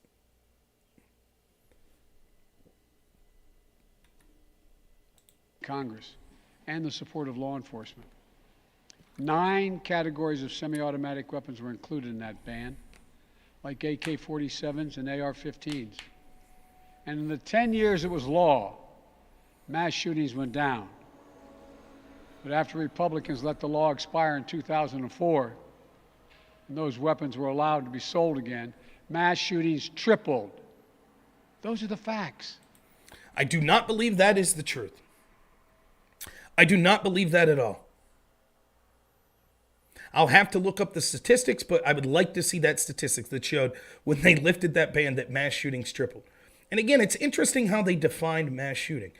Congress and the support of law enforcement. 9 categories of semi-automatic weapons were included in that ban, like AK-47s and AR-15s. And in the 10 years it was law, mass shootings went down. But after Republicans let the law expire in 2004, and those weapons were allowed to be sold again, mass shootings tripled. Those are the facts. I do not believe that is the truth. I do not believe that at all. I'll have to look up the statistics, but I would like to see that statistics that showed when they lifted that ban that mass shootings tripled. And again, it's interesting how they defined mass shooting.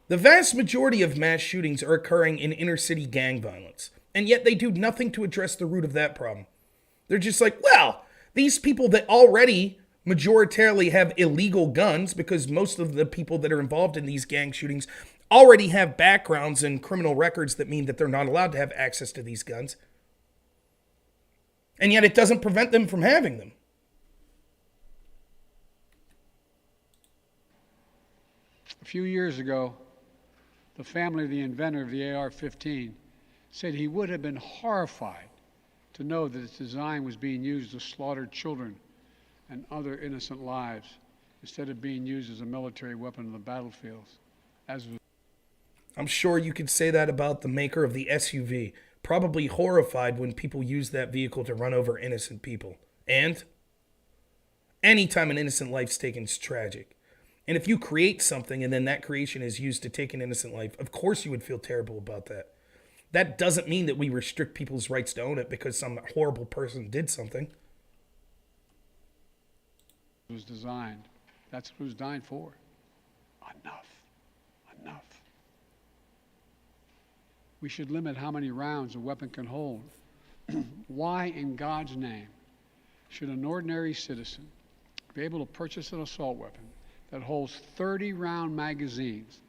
The vast majority of mass shootings are occurring in inner city gang violence, and yet they do nothing to address the root of that problem. They're just like, well, these people that already majoritarily have illegal guns, because most of the people that are involved in these gang shootings already have backgrounds and criminal records that mean that they're not allowed to have access to these guns. And yet it doesn't prevent them from having them. A few years ago, the family of the inventor of the AR-15 said he would have been horrified to know that its design was being used to slaughter children and other innocent lives instead of being used as a military weapon on the battlefields. I'm sure you could say that about the maker of the SUV, probably horrified when people use that vehicle to run over innocent people. And anytime an innocent life's taken is tragic. And if you create something and then that creation is used to take an innocent life, of course you would feel terrible about that. That doesn't mean that we restrict people's rights to own it because some horrible person did something. It was designed. That's what it was designed for. Enough. Enough. We should limit how many rounds a weapon can hold. Why in God's name should an ordinary citizen be able to purchase an assault weapon that holds 30-round magazines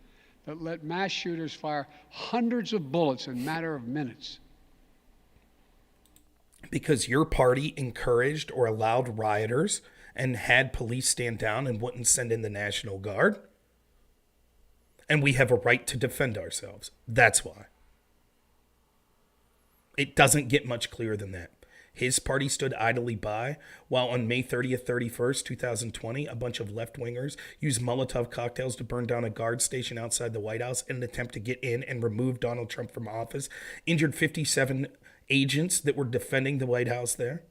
that let mass shooters fire hundreds of bullets in a matter of minutes? Because your party encouraged or allowed rioters and had police stand down and wouldn't send in the National Guard. And we have a right to defend ourselves. That's why. It doesn't get much clearer than that. His party stood idly by while on May 30th, 31st, 2020, a bunch of left-wingers used Molotov cocktails to burn down a guard station outside the White House in an attempt to get in and remove Donald Trump from office, injured 57 agents that were defending the White House there.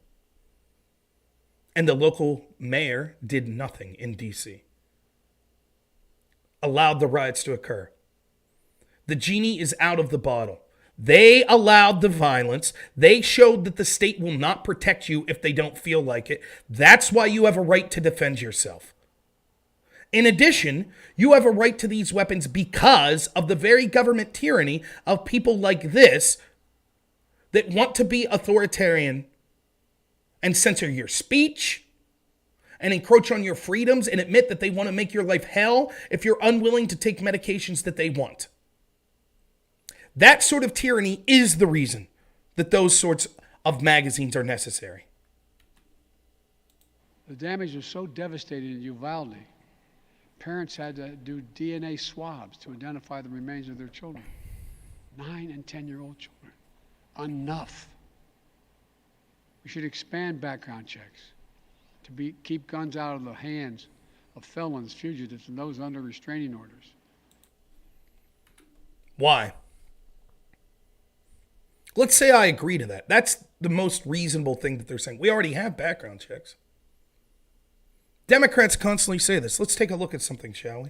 And the local mayor did nothing in D.C. Allowed the riots to occur. The genie is out of the bottle. They allowed the violence. They showed that the state will not protect you if they don't feel like it. That's why you have a right to defend yourself. In addition, you have a right to these weapons because of the very government tyranny of people like this that want to be authoritarian and censor your speech and encroach on your freedoms and admit that they want to make your life hell if you're unwilling to take medications that they want. That sort of tyranny is the reason that those sorts of magazines are necessary. The damage was so devastating in Uvalde, parents had to do DNA swabs to identify the remains of their children. 9 and 10-year-old children. Enough. We should expand background checks to keep guns out of the hands of felons, fugitives, and those under restraining orders. Why? Let's say I agree to that. That's the most reasonable thing that they're saying. We already have background checks. Democrats constantly say this. Let's take a look at something, shall we?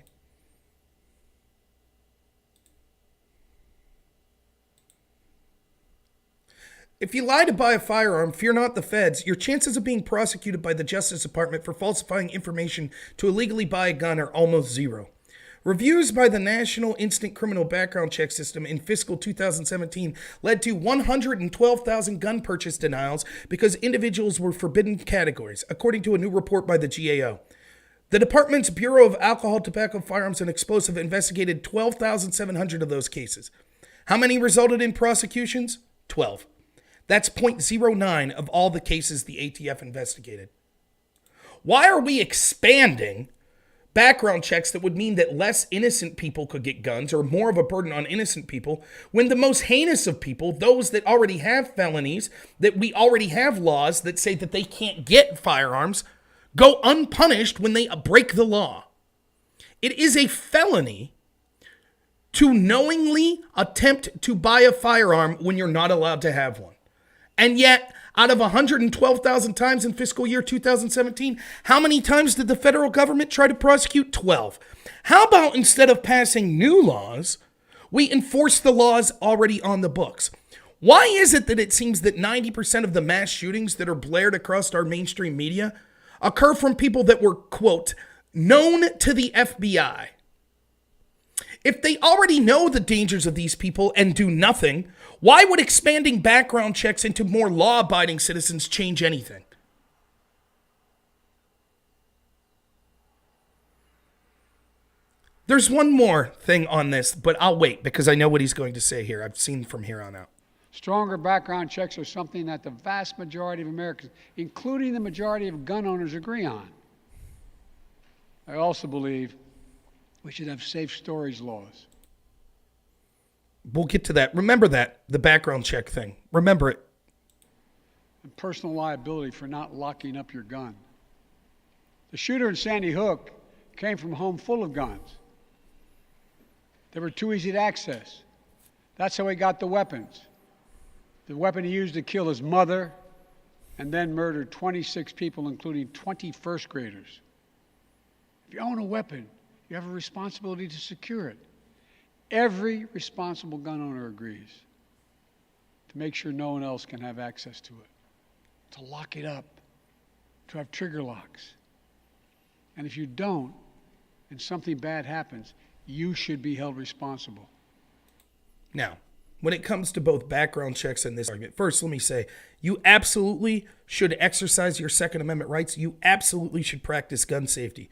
If you lie to buy a firearm, fear not the feds. Your chances of being prosecuted by the Justice Department for falsifying information to illegally buy a gun are almost zero. Reviews by the National Instant Criminal Background Check System in fiscal 2017 led to 112,000 gun purchase denials because individuals were forbidden categories, according to a new report by the GAO. The department's Bureau of Alcohol, Tobacco, Firearms, and Explosive investigated 12,700 of those cases. How many resulted in prosecutions? 12. That's 0.09 of all the cases the ATF investigated. Why are we expanding background checks that would mean that less innocent people could get guns or more of a burden on innocent people when the most heinous of people, those that already have felonies, that we already have laws that say that they can't get firearms, go unpunished when they break the law? It is a felony to knowingly attempt to buy a firearm when you're not allowed to have one. And yet, out of 112,000 times in fiscal year 2017, how many times did the federal government try to prosecute? 12. How about instead of passing new laws, we enforce the laws already on the books? Why is it that it seems that 90% of the mass shootings that are blared across our mainstream media occur from people that were, quote, known to the FBI? If they already know the dangers of these people and do nothing, why would expanding background checks into more law-abiding citizens change anything? There's one more thing on this, but I'll wait because I know what he's going to say here. I've seen from here on out. Stronger background checks are something that the vast majority of Americans, including the majority of gun owners, agree on. I also believe we should have safe storage laws. We'll get to that. Remember that, the background check thing. Remember it. And personal liability for not locking up your gun. The shooter in Sandy Hook came from a home full of guns. They were too easy to access. That's how he got the weapons. The weapon he used to kill his mother and then murdered 26 people, including 20 first graders. If you own a weapon, you have a responsibility to secure it. Every responsible gun owner agrees to make sure no one else can have access to it, to lock it up, to have trigger locks. And if you don't, and something bad happens, you should be held responsible. Now, when it comes to both background checks and this argument, first, let me say, you absolutely should exercise your Second Amendment rights. You absolutely should practice gun safety.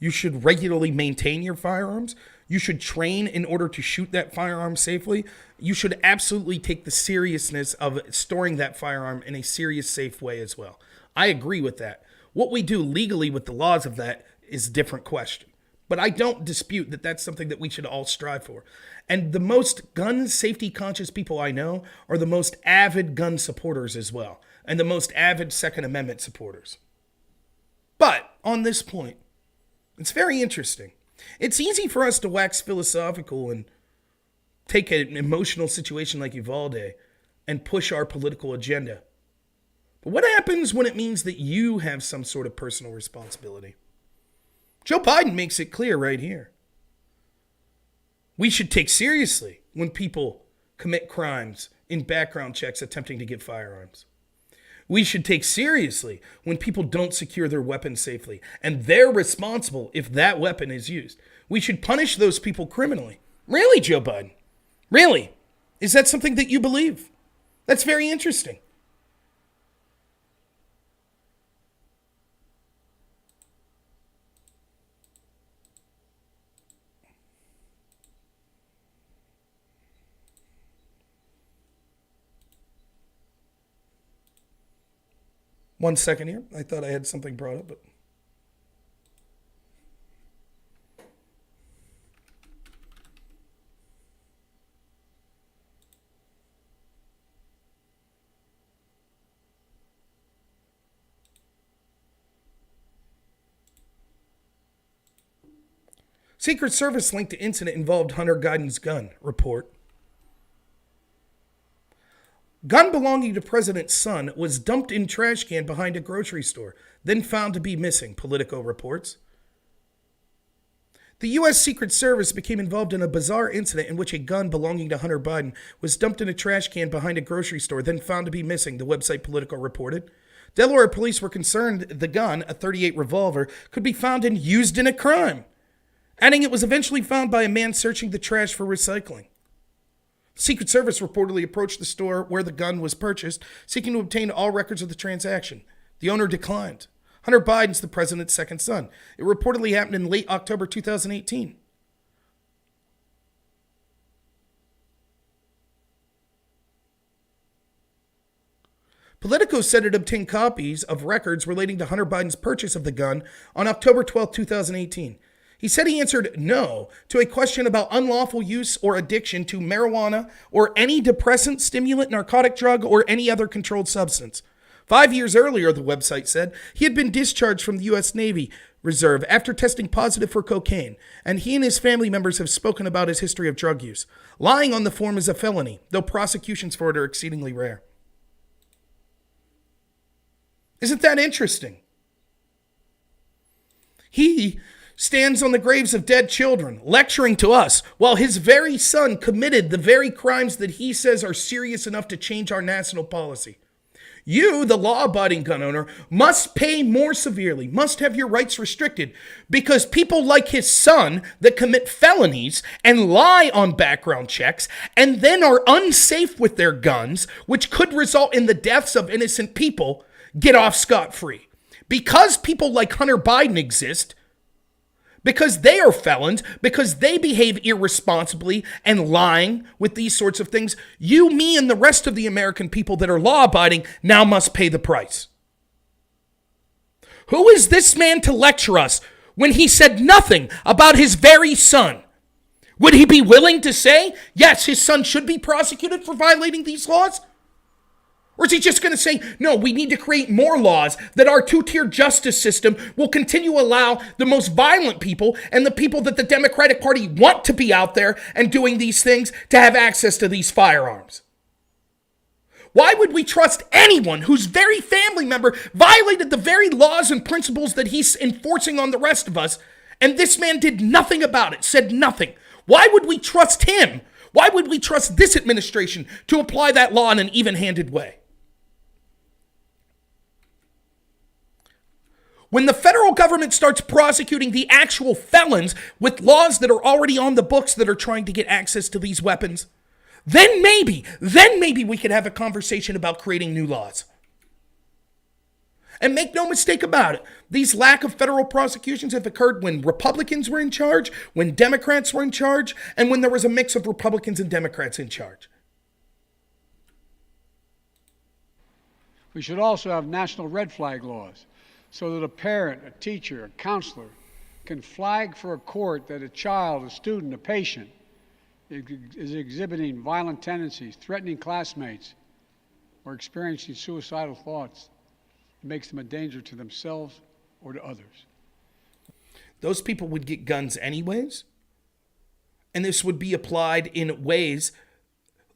You should regularly maintain your firearms. You should train in order to shoot that firearm safely. You should absolutely take the seriousness of storing that firearm in a serious, safe way as well. I agree with that. What we do legally with the laws of that is a different question. But I don't dispute that that's something that we should all strive for. And the most gun safety conscious people I know are the most avid gun supporters as well, and the most avid Second Amendment supporters. But on this point, it's very interesting. It's easy for us to wax philosophical and take an emotional situation like Uvalde and push our political agenda. But what happens when it means that you have some sort of personal responsibility? Joe Biden makes it clear right here. We should take seriously when people commit crimes in background checks attempting to get firearms. We should take seriously when people don't secure their weapons safely, and they're responsible if that weapon is used. We should punish those people criminally. Really, Joe Biden? Really? Is that something that you believe? That's very interesting. One second here. I thought I had something brought up, but... Secret Service linked to incident involved Hunter Biden's gun. Report. Gun belonging to President's son was dumped in trash can behind a grocery store, then found to be missing, Politico reports. The U.S. Secret Service became involved in a bizarre incident in which a gun belonging to Hunter Biden was dumped in a trash can behind a grocery store, then found to be missing, the website Politico reported. Delaware police were concerned the gun, a .38 revolver, could be found and used in a crime, adding it was eventually found by a man searching the trash for recycling. Secret Service reportedly approached the store where the gun was purchased, seeking to obtain all records of the transaction. The owner declined. Hunter Biden's the president's second son. It reportedly happened in late October 2018. Politico said it obtained copies of records relating to Hunter Biden's purchase of the gun on October 12, 2018. He said he answered no to a question about unlawful use or addiction to marijuana or any depressant, stimulant, narcotic drug, or any other controlled substance. 5 years earlier, the website said, he had been discharged from the U.S. Navy Reserve after testing positive for cocaine, and he and his family members have spoken about his history of drug use. Lying on the form is a felony, though prosecutions for it are exceedingly rare. Isn't that interesting? He stands on the graves of dead children, lecturing to us, while his very son committed the very crimes that he says are serious enough to change our national policy. You, the law-abiding gun owner, must pay more severely, must have your rights restricted, because people like his son that commit felonies and lie on background checks and then are unsafe with their guns, which could result in the deaths of innocent people, get off scot-free. Because people like Hunter Biden exist, because they are felons, because they behave irresponsibly and lying with these sorts of things, you, me, and the rest of the American people that are law-abiding now must pay the price. Who is this man to lecture us when he said nothing about his very son? Would he be willing to say, yes, his son should be prosecuted for violating these laws? Or is he just going to say, no, we need to create more laws, that our two-tier justice system will continue to allow the most violent people and the people that the Democratic Party want to be out there and doing these things to have access to these firearms? Why would we trust anyone whose very family member violated the very laws and principles that he's enforcing on the rest of us, and this man did nothing about it, said nothing? Why would we trust him? Why would we trust this administration to apply that law in an even-handed way? When the federal government starts prosecuting the actual felons with laws that are already on the books that are trying to get access to these weapons, then maybe we could have a conversation about creating new laws. And make no mistake about it, these lack of federal prosecutions have occurred when Republicans were in charge, when Democrats were in charge, and when there was a mix of Republicans and Democrats in charge. We should also have national red flag laws so that a parent, a teacher, a counselor can flag for a court that a child, a student, a patient is exhibiting violent tendencies, threatening classmates, or experiencing suicidal thoughts. It makes them a danger to themselves or to others. Those people would get guns anyways, and this would be applied in ways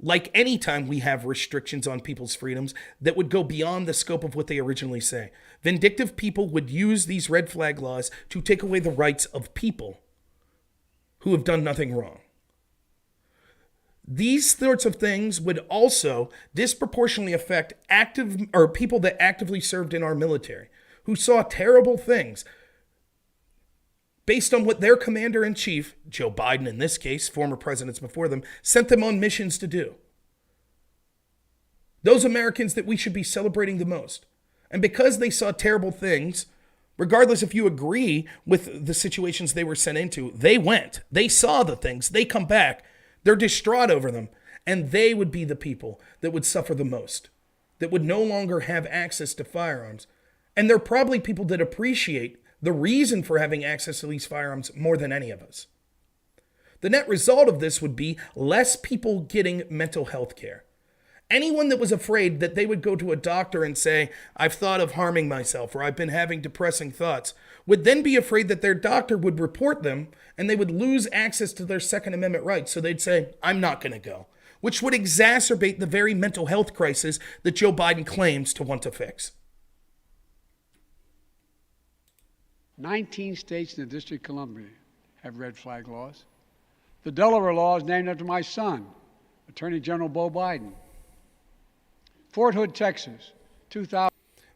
like any time we have restrictions on people's freedoms that would go beyond the scope of what they originally say. Vindictive people would use these red flag laws to take away the rights of people who have done nothing wrong. These sorts of things would also disproportionately affect people that actively served in our military, who saw terrible things based on what their commander-in-chief, Joe Biden in this case, former presidents before them, sent them on missions to do. Those Americans that we should be celebrating the most. And because they saw terrible things, regardless if you agree with the situations they were sent into, they went. They saw the things. They come back. They're distraught over them. And they would be the people that would suffer the most, that would no longer have access to firearms. And they're probably people that appreciate the reason for having access to these firearms more than any of us. The net result of this would be less people getting mental health care. Anyone that was afraid that they would go to a doctor and say, I've thought of harming myself, or I've been having depressing thoughts, would then be afraid that their doctor would report them and they would lose access to their Second Amendment rights. So they'd say, I'm not going to go, which would exacerbate the very mental health crisis that Joe Biden claims to want to fix. 19 states in the District of Columbia have red flag laws. The Delaware law is named after my son, Attorney General Beau Biden. Fort Hood, Texas, 2000.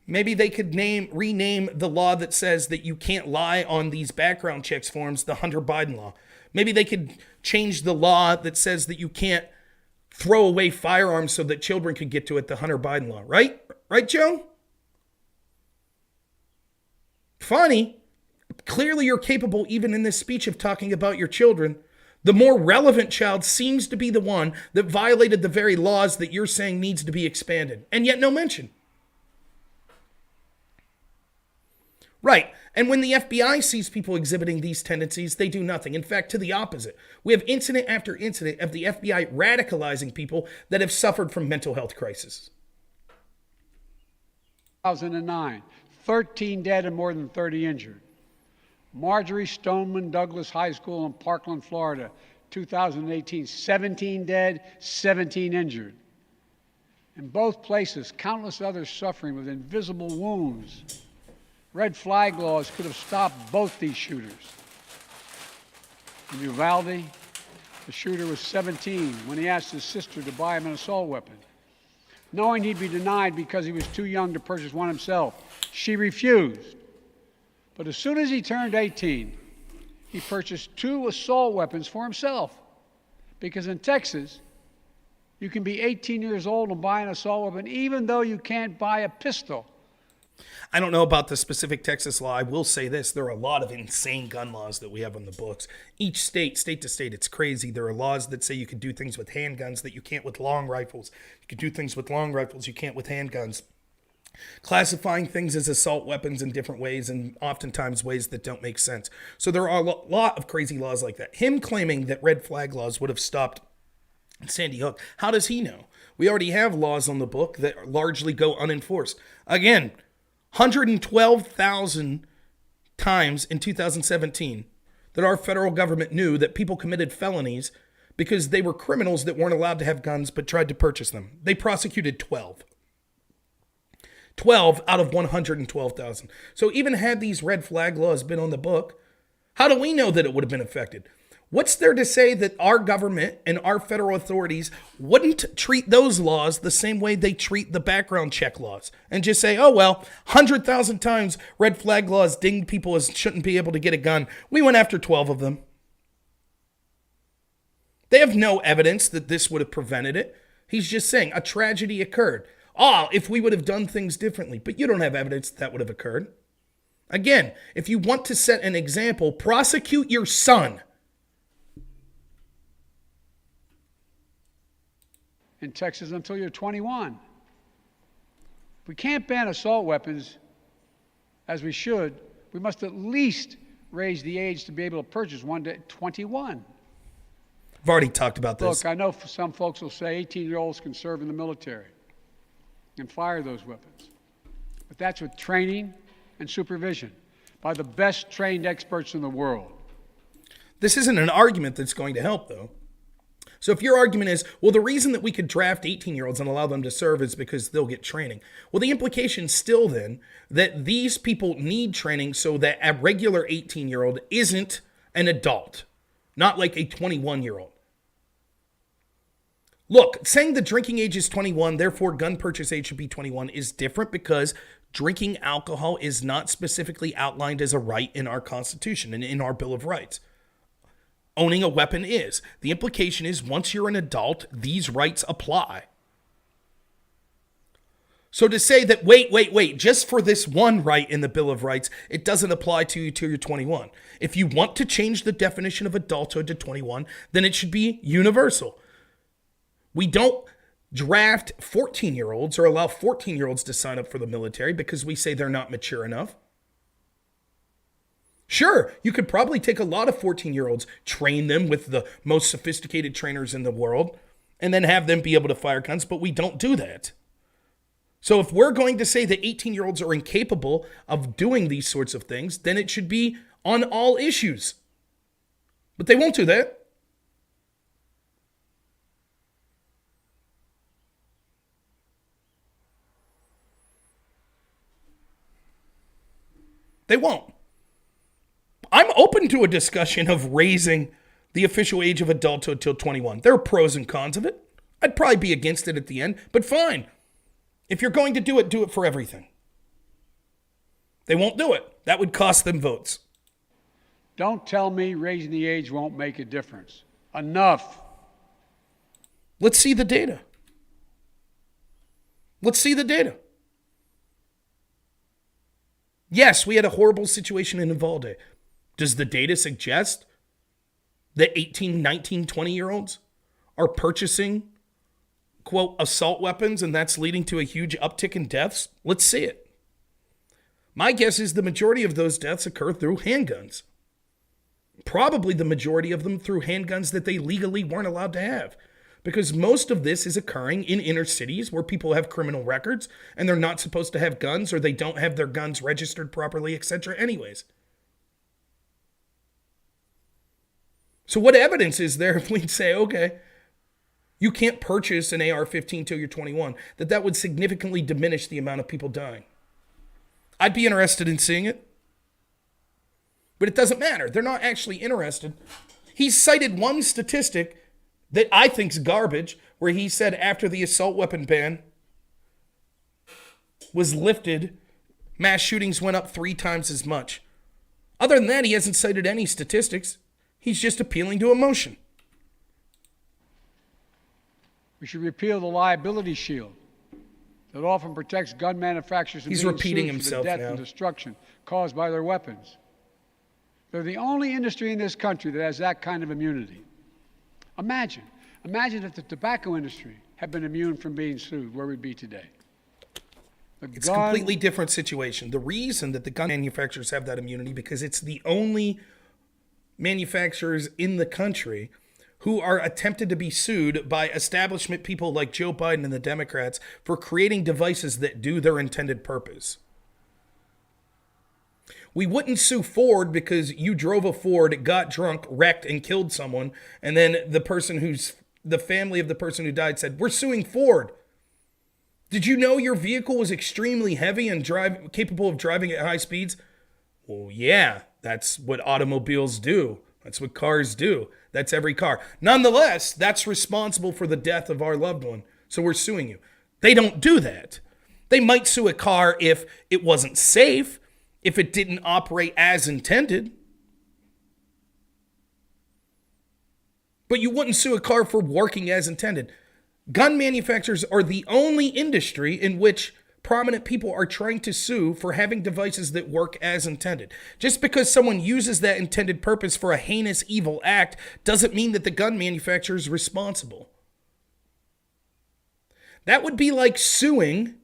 Maybe they could rename the law that says that you can't lie on these background checks forms the Hunter Biden law. Maybe they could change the law that says that you can't throw away firearms so that children could get to it, the Hunter Biden law. Right? Right, Joe? Funny. Clearly you're capable, even in this speech, of talking about your children. The more relevant child seems to be the one that violated the very laws that you're saying needs to be expanded. And yet no mention. Right. And when the FBI sees people exhibiting these tendencies, they do nothing. In fact, to the opposite. We have incident after incident of the FBI radicalizing people that have suffered from mental health crises. 2009, 13 dead and more than 30 injured. Marjorie Stoneman Douglas High School in Parkland, Florida, 2018, 17 dead, 17 injured. In both places, countless others suffering with invisible wounds. Red flag laws could have stopped both these shooters. In Uvalde, the shooter was 17 when he asked his sister to buy him an assault weapon. Knowing he'd be denied because he was too young to purchase one himself, she refused. But as soon as he turned 18, he purchased 2 assault weapons for himself. Because in Texas, you can be 18 years old and buy an assault weapon even though you can't buy a pistol. I don't know about the specific Texas law. I will say this. There are a lot of insane gun laws that we have on the books. Each state to state, it's crazy. There are laws that say you can do things with handguns that you can't with long rifles. You can do things with long rifles you can't with handguns. Classifying things as assault weapons in different ways and oftentimes ways that don't make sense. So there are a lot of crazy laws like that. Him claiming that red flag laws would have stopped Sandy Hook, how does he know? We already have laws on the book that largely go unenforced. Again, 112,000 times in 2017 that our federal government knew that people committed felonies because they were criminals that weren't allowed to have guns but tried to purchase them. They prosecuted 12. 12 out of 112,000. So even had these red flag laws been on the book, how do we know that it would have been affected? What's there to say that our government and our federal authorities wouldn't treat those laws the same way they treat the background check laws and just say, oh, well, 100,000 times red flag laws dinged people as shouldn't be able to get a gun. We went after 12 of them. They have no evidence that this would have prevented it. He's just saying a tragedy occurred. Oh, if we would have done things differently. But you don't have evidence that would have occurred. Again, if you want to set an example, prosecute your son. In Texas until you're 21. If we can't ban assault weapons, as we should, we must at least raise the age to be able to purchase one to 21. I've already talked about this. Look, I know some folks will say 18-year-olds can serve in the military and fire those weapons. But that's with training and supervision by the best trained experts in the world. This isn't an argument that's going to help, though. So if your argument is, well, the reason that we could draft 18-year-olds and allow them to serve is because they'll get training. Well, the implication still then that these people need training so that a regular 18-year-old isn't an adult, not like a 21-year-old. Look, saying the drinking age is 21, therefore gun purchase age should be 21 is different because drinking alcohol is not specifically outlined as a right in our Constitution and in our Bill of Rights. Owning a weapon is. The implication is once you're an adult, these rights apply. So to say that, wait, just for this one right in the Bill of Rights, it doesn't apply to you till you're 21. If you want to change the definition of adulthood to 21, then it should be universal. We don't draft 14-year-olds or allow 14-year-olds to sign up for the military because we say they're not mature enough. Sure, you could probably take a lot of 14-year-olds, train them with the most sophisticated trainers in the world, and then have them be able to fire guns, but we don't do that. So if we're going to say that 18-year-olds are incapable of doing these sorts of things, then it should be on all issues. But they won't do that. They won't. I'm open to a discussion of raising the official age of adulthood till 21. There are pros and cons of it. I'd probably be against it at the end, but fine. If you're going to do it for everything. They won't do it. That would cost them votes. Don't tell me raising the age won't make a difference. Enough. Let's see the data. Let's see the data. Yes, we had a horrible situation in Uvalde. Does the data suggest that 18, 19, 20-year-olds are purchasing, quote, assault weapons, and that's leading to a huge uptick in deaths? Let's see it. My guess is the majority of those deaths occur through handguns. Probably the majority of them through handguns that they legally weren't allowed to have. Because most of this is occurring in inner cities where people have criminal records and they're not supposed to have guns or they don't have their guns registered properly, etc. anyways. So what evidence is there if we say, okay, you can't purchase an AR-15 till you're 21, that would significantly diminish the amount of people dying? I'd be interested in seeing it. But it doesn't matter. They're not actually interested. He cited one statistic that I think's garbage, where he said after the assault weapon ban was lifted, mass shootings went up 3 times as much. Other than that, he hasn't cited any statistics. He's just appealing to emotion. We should repeal the liability shield that often protects gun manufacturers from He's being repeating sued himself for the death now. and destruction caused by their weapons. They're the only industry in this country that has that kind of immunity. Imagine if the tobacco industry had been immune from being sued, where we'd be today. It's a completely different situation. The reason that the gun manufacturers have that immunity because it's the only manufacturers in the country who are attempted to be sued by establishment people like Joe Biden and the Democrats for creating devices that do their intended purpose. We wouldn't sue Ford because you drove a Ford, got drunk, wrecked, and killed someone, and then the family of the person who died said, "We're suing Ford. Did you know your vehicle was extremely heavy and capable of driving at high speeds?" Well, yeah, that's what automobiles do. That's what cars do. That's every car. Nonetheless, that's responsible for the death of our loved one. So we're suing you. They don't do that. They might sue a car if it wasn't safe, if it didn't operate as intended. But you wouldn't sue a car for working as intended. Gun manufacturers are the only industry in which prominent people are trying to sue for having devices that work as intended. Just because someone uses that intended purpose for a heinous, evil act doesn't mean that the gun manufacturer is responsible. That would be like suing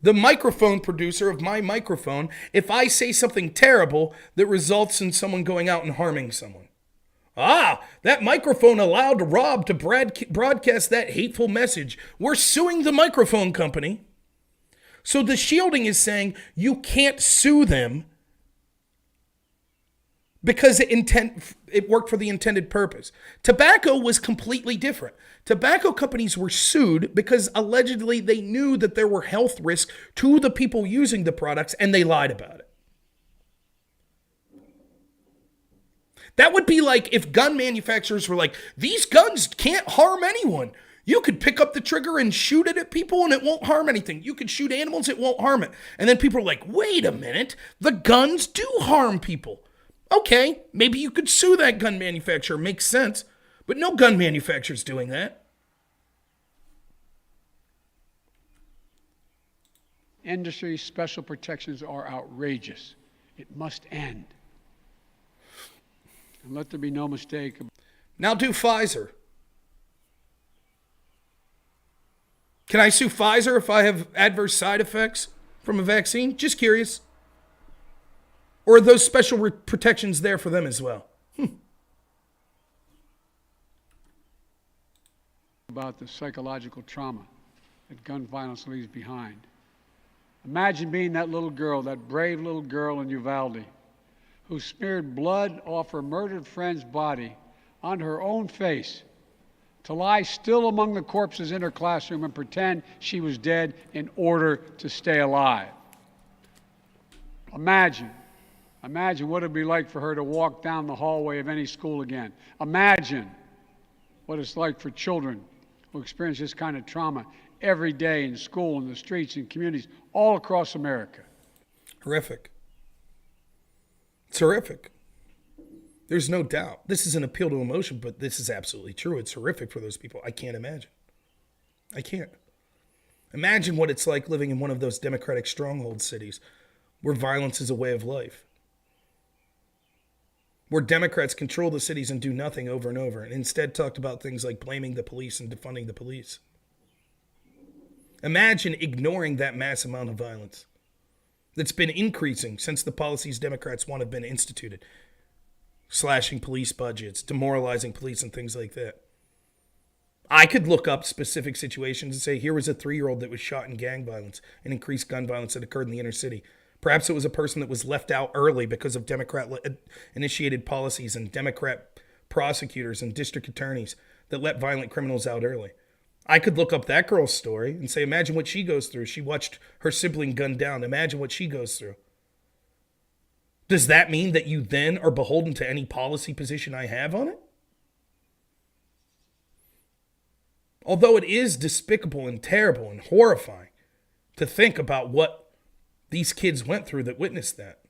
the microphone producer of my microphone if I say something terrible that results in someone going out and harming someone. That microphone allowed Rob to broadcast that hateful message. We're suing the microphone company. So the shielding is saying you can't sue them because it worked for the intended purpose. Tobacco was completely different. Tobacco companies were sued because allegedly they knew that there were health risks to the people using the products and they lied about it. That would be like if gun manufacturers were like, these guns can't harm anyone. You could pick up the trigger and shoot it at people and it won't harm anything. You could shoot animals, it won't harm it. And then people are like, wait a minute, the guns do harm people. Okay, maybe you could sue that gun manufacturer, makes sense. But no gun manufacturer's doing that. Industry special protections are outrageous. It must end. And let there be no mistake. Now do Pfizer. Can I sue Pfizer if I have adverse side effects from a vaccine? Just curious. Or are those special protections there for them as well? About the psychological trauma that gun violence leaves behind. Imagine being that little girl, that brave little girl in Uvalde, who smeared blood off her murdered friend's body on her own face to lie still among the corpses in her classroom and pretend she was dead in order to stay alive. Imagine what it'd be like for her to walk down the hallway of any school again. Imagine what it's like for children who experience this kind of trauma every day in school, in the streets, in communities all across America. Horrific. It's horrific. There's no doubt. This is an appeal to emotion, but this is absolutely true. It's horrific for those people. I can't imagine. I can't. Imagine what it's like living in one of those Democratic stronghold cities where violence is a way of life. Where Democrats control the cities and do nothing over and over, and instead talked about things like blaming the police and defunding the police. Imagine ignoring that mass amount of violence that's been increasing since the policies Democrats want have been instituted. Slashing police budgets, demoralizing police, and things like that. I could look up specific situations and say, here was a 3-year-old that was shot in gang violence and increased gun violence that occurred in the inner city. Perhaps it was a person that was left out early because of Democrat-initiated policies and Democrat prosecutors and district attorneys that let violent criminals out early. I could look up that girl's story and say, imagine what she goes through. She watched her sibling gunned down. Imagine what she goes through. Does that mean that you then are beholden to any policy position I have on it? Although it is despicable and terrible and horrifying to think about what these kids went through that witnessed that.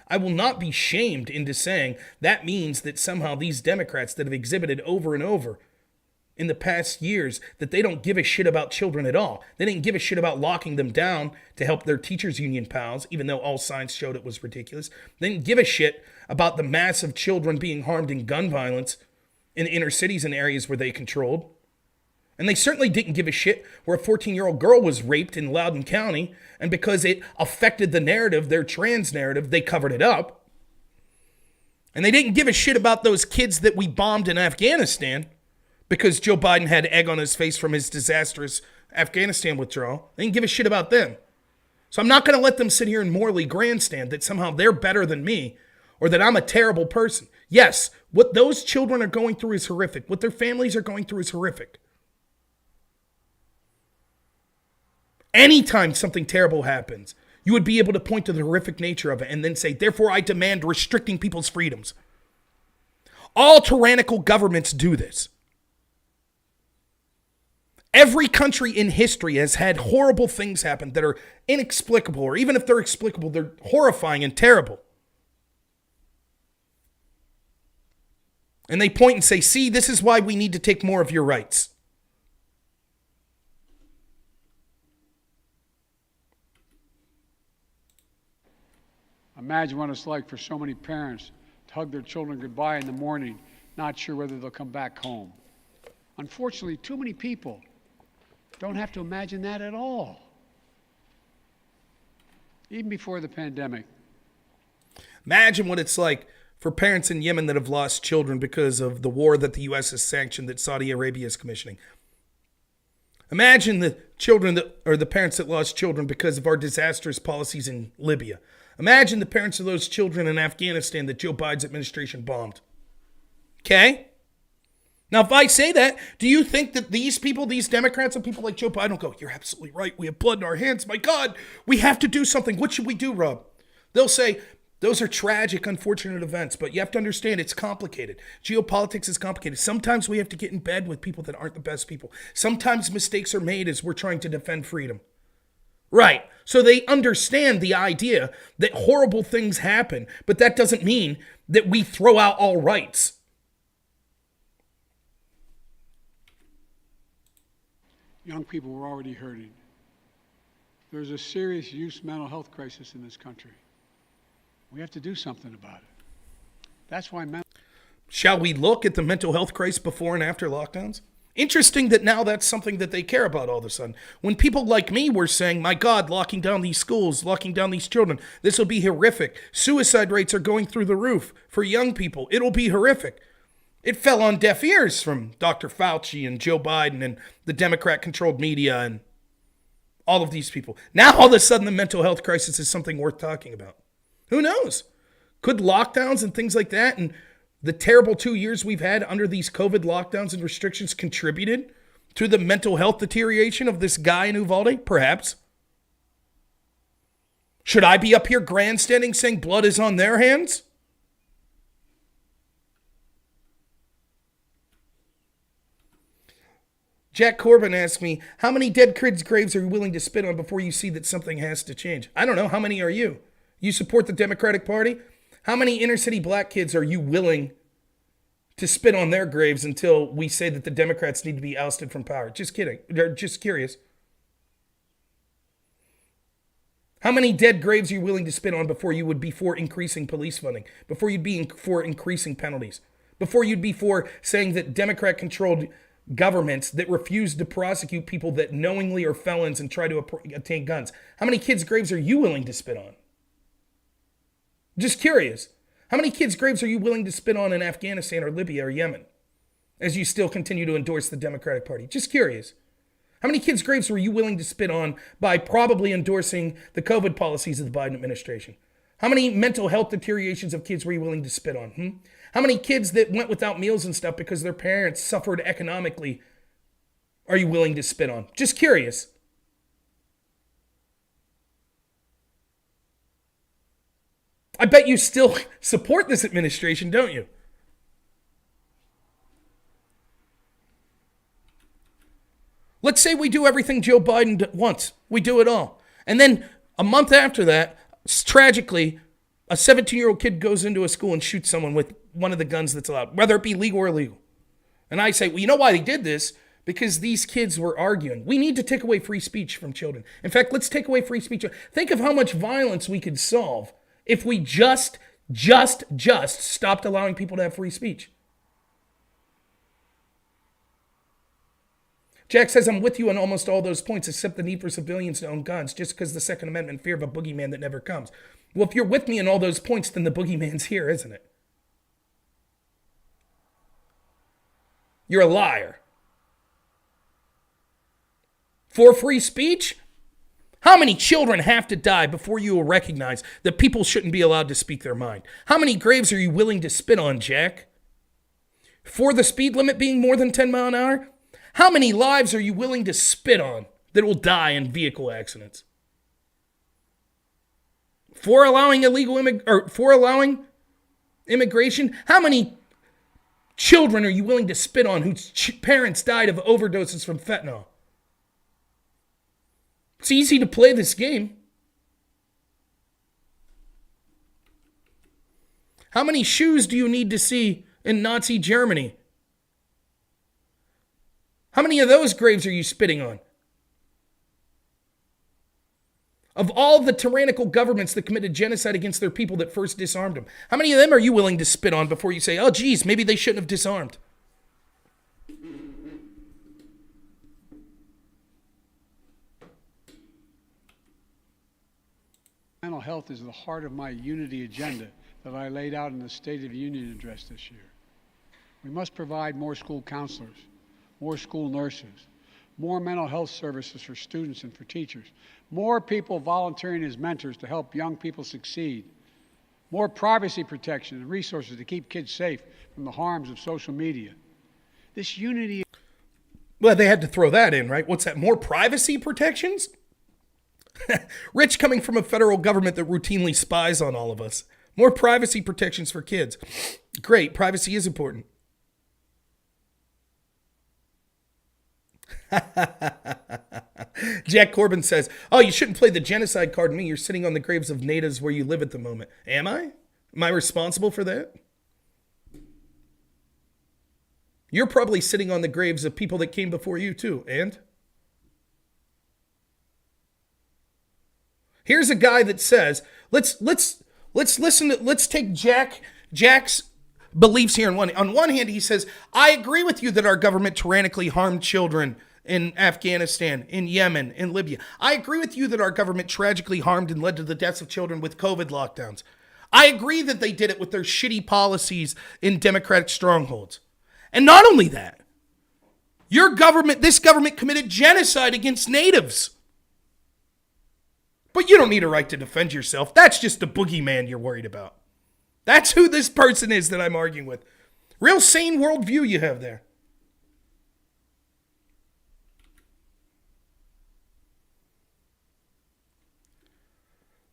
I will not be shamed into saying that means that somehow these Democrats that have exhibited over and over in the past years that they don't give a shit about children at all. They didn't give a shit about locking them down to help their teachers union pals, even though all signs showed it was ridiculous. They didn't give a shit about the mass of children being harmed in gun violence in inner cities and areas where they controlled. And they certainly didn't give a shit where a 14-year-old girl was raped in Loudoun County, and because it affected the narrative, their trans narrative, they covered it up. And they didn't give a shit about those kids that we bombed in Afghanistan because Joe Biden had egg on his face from his disastrous Afghanistan withdrawal. They didn't give a shit about them. So I'm not going to let them sit here and morally grandstand that somehow they're better than me or that I'm a terrible person. Yes, what those children are going through is horrific. What their families are going through is horrific. Anytime something terrible happens, you would be able to point to the horrific nature of it and then say, therefore, I demand restricting people's freedoms. All tyrannical governments do this. Every country in history has had horrible things happen that are inexplicable, or even if they're explicable, they're horrifying and terrible. And they point and say, see, this is why we need to take more of your rights. Imagine what it's like for so many parents to hug their children goodbye in the morning, not sure whether they'll come back home. Unfortunately, too many people don't have to imagine that at all. Even before the pandemic. Imagine what it's like for parents in Yemen that have lost children because of the war that the U.S. has sanctioned that Saudi Arabia is commissioning. Imagine the parents that lost children because of our disastrous policies in Libya. Imagine the parents of those children in Afghanistan that Joe Biden's administration bombed. Okay? Now, if I say that, do you think that these people, these Democrats and people like Joe Biden will go, you're absolutely right. We have blood in our hands. My God, we have to do something. What should we do, Rob? They'll say, those are tragic, unfortunate events, but you have to understand it's complicated. Geopolitics is complicated. Sometimes we have to get in bed with people that aren't the best people. Sometimes mistakes are made as we're trying to defend freedom. Right. So they understand the idea that horrible things happen, but that doesn't mean that we throw out all rights. Young people were already hurting. There's a serious youth mental health crisis in this country. We have to do something about it. That's why Shall we look at the mental health crisis before and after lockdowns? Interesting that now that's something that they care about all of a sudden. When people like me were saying, my God, locking down these schools, locking down these children, this will be horrific. Suicide rates are going through the roof for young people. It'll be horrific. It fell on deaf ears from Dr. Fauci and Joe Biden and the Democrat-controlled media and all of these people. Now all of a sudden the mental health crisis is something worth talking about. Who knows? Could lockdowns and things like that and the terrible 2 years we've had under these COVID lockdowns and restrictions contributed to the mental health deterioration of this guy in Uvalde? Perhaps. Should I be up here grandstanding saying blood is on their hands? Jack Corbin asked me, how many dead kids' graves are you willing to spit on before you see that something has to change? I don't know. How many are you? You support the Democratic Party? How many inner city black kids are you willing to spit on their graves until we say that the Democrats need to be ousted from power? Just kidding. They're just curious. How many dead graves are you willing to spit on before you would be for increasing police funding? Before you'd be for increasing penalties? Before you'd be for saying that Democrat-controlled governments that refuse to prosecute people that knowingly are felons and try to obtain guns? How many kids' graves are you willing to spit on? Just curious. How many kids' graves are you willing to spit on in Afghanistan or Libya or Yemen as you still continue to endorse the Democratic Party? Just curious. How many kids' graves were you willing to spit on by probably endorsing the COVID policies of the Biden administration? How many mental health deteriorations of kids were you willing to spit on? How many kids that went without meals and stuff because their parents suffered economically are you willing to spit on? Just curious. I bet you still support this administration, don't you? Let's say we do everything Joe Biden wants. We do it all. And then a month after that, tragically, a 17-year-old kid goes into a school and shoots someone with one of the guns that's allowed, whether it be legal or illegal. And I say, well, you know why they did this? Because these kids were arguing. We need to take away free speech from children. In fact, let's take away free speech. Think of how much violence we could solve if we just stopped allowing people to have free speech. Jack says, I'm with you on almost all those points, except the need for civilians to own guns, just because the Second Amendment, fear of a boogeyman that never comes. Well, if you're with me on all those points, then the boogeyman's here, isn't it? You're a liar. For free speech? How many children have to die before you will recognize that people shouldn't be allowed to speak their mind? How many graves are you willing to spit on, Jack? For the speed limit being more than 10 miles an hour? How many lives are you willing to spit on that will die in vehicle accidents? For allowing immigration? How many children are you willing to spit on whose parents died of overdoses from fentanyl? It's easy to play this game. How many shoes do you need to see in Nazi Germany? How many of those graves are you spitting on? Of all the tyrannical governments that committed genocide against their people that first disarmed them, how many of them are you willing to spit on before you say, oh, geez, maybe they shouldn't have disarmed? Mental health is the heart of my unity agenda that I laid out in the State of the Union address this year. We must provide more school counselors, more school nurses, more mental health services for students and for teachers, more people volunteering as mentors to help young people succeed, more privacy protection and resources to keep kids safe from the harms of social media. This unity... Well, they had to throw that in, right? What's that? More privacy protections? Rich coming from a federal government that routinely spies on all of us. More privacy protections for kids. Great, privacy is important. Jack Corbin says, oh, you shouldn't play the genocide card to me. You're sitting on the graves of natives where you live at the moment. Am I? Am I responsible for that? You're probably sitting on the graves of people that came before you too, and? Here's a guy that says, let's listen to, let's take Jack's beliefs here. On one hand, he says, I agree with you that our government tyrannically harmed children in Afghanistan, in Yemen, in Libya. I agree with you that our government tragically harmed and led to the deaths of children with COVID lockdowns. I agree that they did it with their shitty policies in democratic strongholds. And not only that, this government committed genocide against natives. But you don't need a right to defend yourself. That's just the boogeyman you're worried about. That's who this person is that I'm arguing with. Real sane worldview you have there.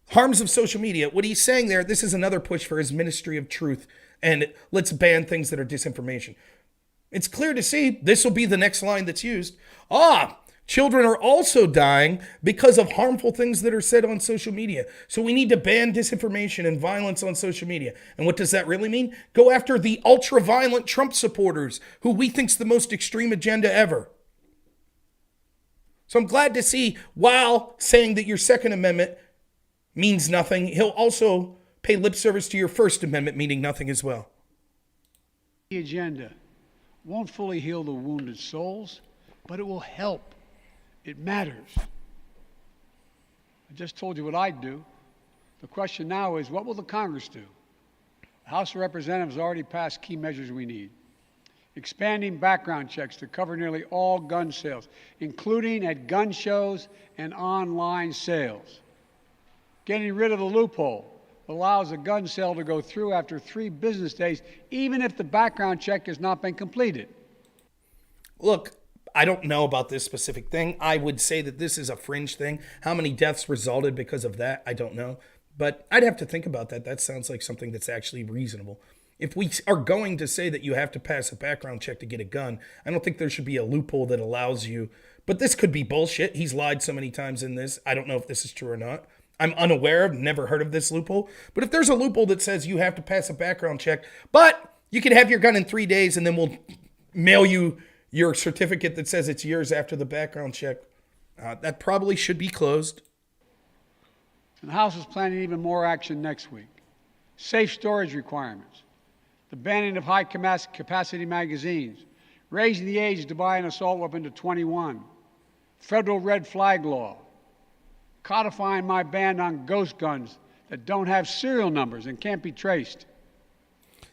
Harms of social media. What he's saying there, this is another push for his ministry of truth. And let's ban things that are disinformation. It's clear to see this will be the next line that's used. Children are also dying because of harmful things that are said on social media. So we need to ban disinformation and violence on social media. And what does that really mean? Go after the ultra-violent Trump supporters who we think's the most extreme agenda ever. So I'm glad to see, while saying that your Second Amendment means nothing, he'll also pay lip service to your First Amendment meaning nothing as well. The agenda won't fully heal the wounded souls, but it will help. It matters. I just told you what I'd do. The question now is, what will the Congress do? The House of Representatives already passed key measures we need. Expanding background checks to cover nearly all gun sales, including at gun shows and online sales. Getting rid of the loophole that allows a gun sale to go through after 3 business days, even if the background check has not been completed. Look, I don't know about this specific thing. I would say that this is a fringe thing. How many deaths resulted because of that? I don't know. But I'd have to think about that. That sounds like something that's actually reasonable. If we are going to say that you have to pass a background check to get a gun, I don't think there should be a loophole that allows you. But this could be bullshit. He's lied so many times in this. I don't know if this is true or not. I'm unaware of, never heard of this loophole. But if there's a loophole that says you have to pass a background check, but you can have your gun in 3 days and then we'll mail you your certificate that says it's yours after the background check. That probably should be closed. And the House is planning even more action next week. Safe storage requirements, the banning of high capacity magazines, raising the age to buy an assault weapon to 21, federal red flag law, codifying my ban on ghost guns that don't have serial numbers and can't be traced.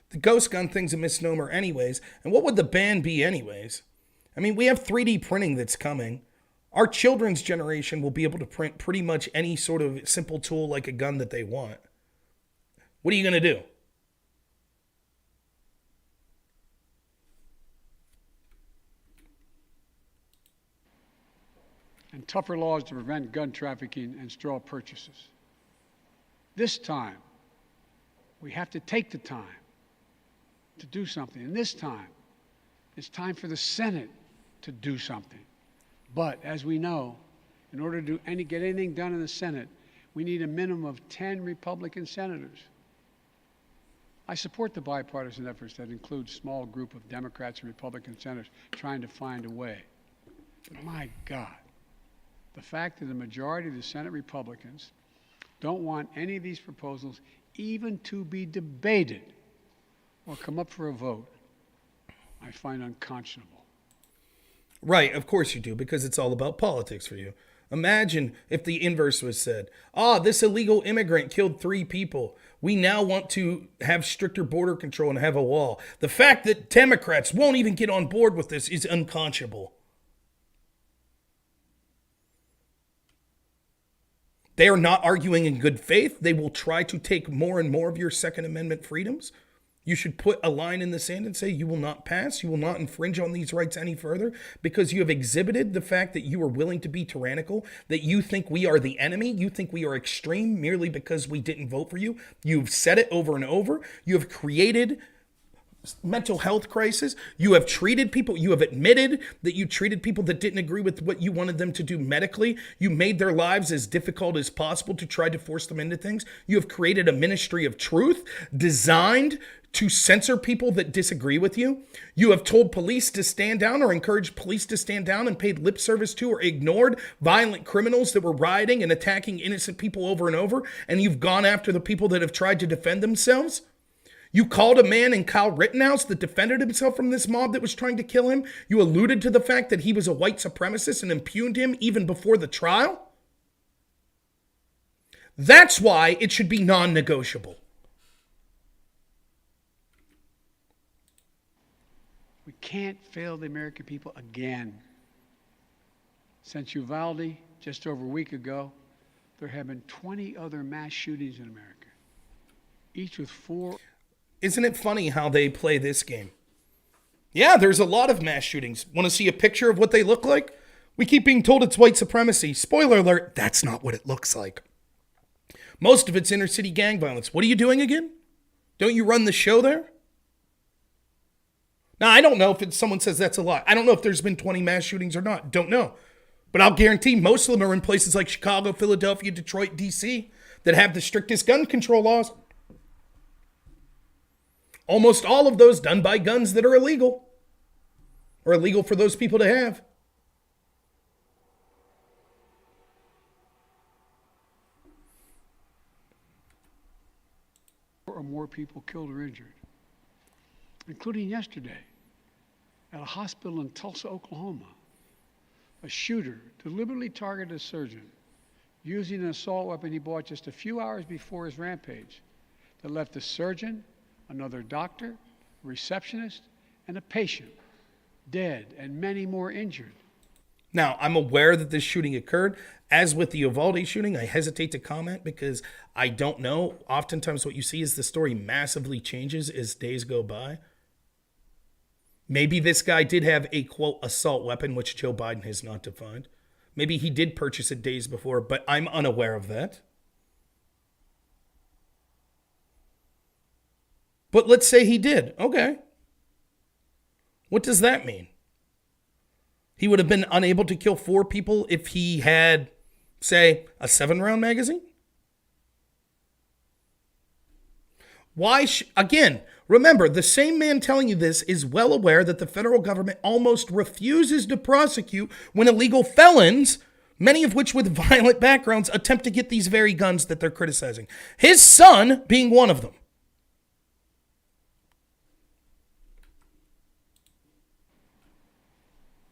The ghost gun thing's a misnomer anyways. And what would the ban be anyways? I mean, we have 3D printing that's coming. Our children's generation will be able to print pretty much any sort of simple tool like a gun that they want. What are you going to do? And tougher laws to prevent gun trafficking and straw purchases. This time, we have to take the time to do something. And this time, it's time for the Senate to do something. But as we know, in order to get anything done in the Senate, we need a minimum of 10 Republican senators. I support the bipartisan efforts that include a small group of Democrats and Republican senators trying to find a way. But my God, the fact that the majority of the Senate Republicans don't want any of these proposals even to be debated or come up for a vote, I find unconscionable. Right, of course you do, because it's all about politics for you. Imagine if the inverse was said. This illegal immigrant killed 3 people. We now want to have stricter border control and have a wall. The fact that Democrats won't even get on board with this is unconscionable. They are not arguing in good faith. They will try to take more and more of your Second Amendment freedoms. You should put a line in the sand and say you will not pass, you will not infringe on these rights any further, because you have exhibited the fact that you are willing to be tyrannical, that you think we are the enemy, you think we are extreme merely because we didn't vote for you. You've said it over and over. You have created mental health crisis. You have treated people, you have admitted that you treated people that didn't agree with what you wanted them to do medically. You made their lives as difficult as possible to try to force them into things. You have created a ministry of truth designed to censor people that disagree with you. You have told police to stand down or encouraged police to stand down and paid lip service to or ignored violent criminals that were rioting and attacking innocent people over and over. And you've gone after the people that have tried to defend themselves. You called a man in Kyle Rittenhouse that defended himself from this mob that was trying to kill him. You alluded to the fact that he was a white supremacist and impugned him even before the trial. That's why it should be non-negotiable. We can't fail the American people again. Since Uvalde, just over a week ago, there have been 20 other mass shootings in America, each with 4. Isn't it funny how they play this game? Yeah, there's a lot of mass shootings. Want to see a picture of what they look like? We keep being told it's white supremacy. Spoiler alert, that's not what it looks like. Most of it's inner city gang violence. What are you doing again? Don't you run the show there? Now, I don't know if someone says that's a lie. I don't know if there's been 20 mass shootings or not. Don't know. But I'll guarantee most of them are in places like Chicago, Philadelphia, Detroit, D.C. that have the strictest gun control laws. Almost all of those done by guns that are illegal. Or illegal for those people to have. Or more people killed or injured, including yesterday at a hospital in Tulsa, Oklahoma. A shooter deliberately targeted a surgeon using an assault weapon he bought just a few hours before his rampage that left a surgeon, another doctor, a receptionist, and a patient dead and many more injured. Now, I'm aware that this shooting occurred. As with the Uvalde shooting, I hesitate to comment because I don't know. Oftentimes what you see is the story massively changes as days go by. Maybe this guy did have a, quote, assault weapon, which Joe Biden has not defined. Maybe he did purchase it days before, but I'm unaware of that. But let's say he did. Okay. What does that mean? He would have been unable to kill 4 people if he had, say, a 7-round magazine? Again, remember, the same man telling you this is well aware that the federal government almost refuses to prosecute when illegal felons, many of which with violent backgrounds, attempt to get these very guns that they're criticizing. His son being one of them.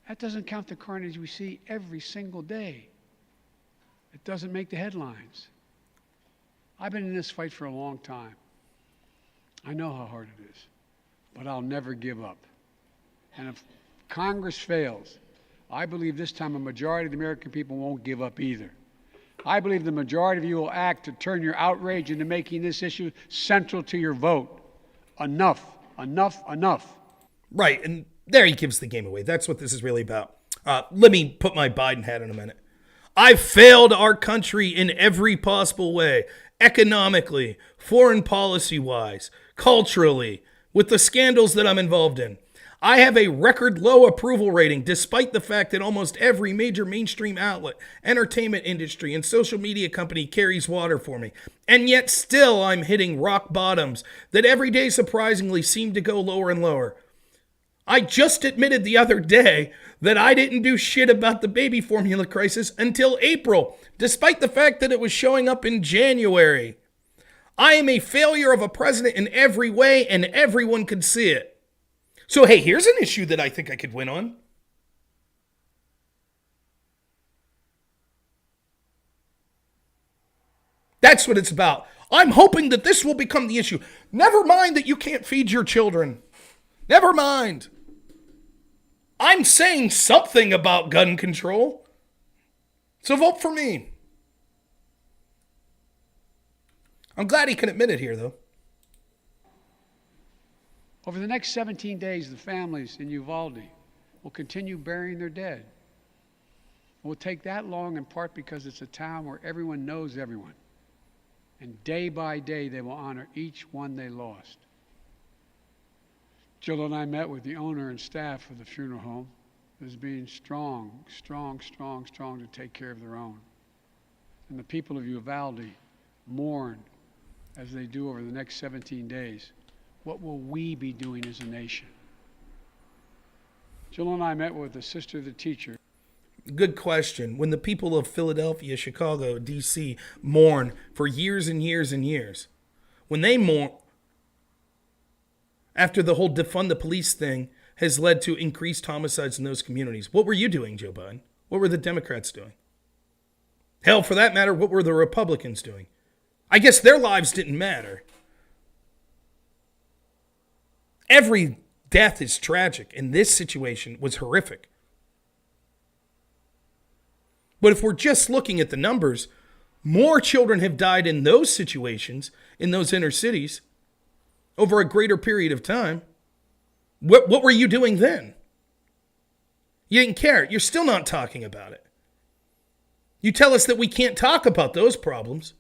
That doesn't count the carnage we see every single day. It doesn't make the headlines. I've been in this fight for a long time. I know how hard it is, but I'll never give up. And if Congress fails, I believe this time a majority of the American people won't give up either. I believe the majority of you will act to turn your outrage into making this issue central to your vote. Enough, enough, enough. Right, and there he gives the game away. That's what this is really about. Let me put my Biden hat in a minute. I've failed our country in every possible way, economically, foreign policy-wise, culturally, with the scandals that I'm involved in. I have a record low approval rating, despite the fact that almost every major mainstream outlet, entertainment industry, and social media company carries water for me. And yet still I'm hitting rock bottoms that every day surprisingly seem to go lower and lower. I just admitted the other day that I didn't do shit about the baby formula crisis until April, despite the fact that it was showing up in January. I am a failure of a president in every way, and everyone can see it. So, hey, here's an issue that I think I could win on. That's what it's about. I'm hoping that this will become the issue. Never mind that you can't feed your children. Never mind. I'm saying something about gun control. So vote for me. I'm glad he can admit it here, though. Over the next 17 days, the families in Uvalde will continue burying their dead. It will take that long in part because it's a town where everyone knows everyone. And day by day, they will honor each one they lost. Jill and I met with the owner and staff of the funeral home, as being strong to take care of their own. And the people of Uvalde mourn as they do over the next 17 days. What will we be doing as a nation? Jill and I met with the sister of the teacher. Good question. When the people of Philadelphia, Chicago, D.C. mourn for years and years and years, when they mourn after the whole defund the police thing has led to increased homicides in those communities, what were you doing, Joe Biden? What were the Democrats doing? Hell, for that matter, what were the Republicans doing? I guess their lives didn't matter. Every death is tragic, and this situation was horrific. But if we're just looking at the numbers, more children have died in those situations, in those inner cities, over a greater period of time. What were you doing then? You didn't care. You're still not talking about it. You tell us that we can't talk about those problems.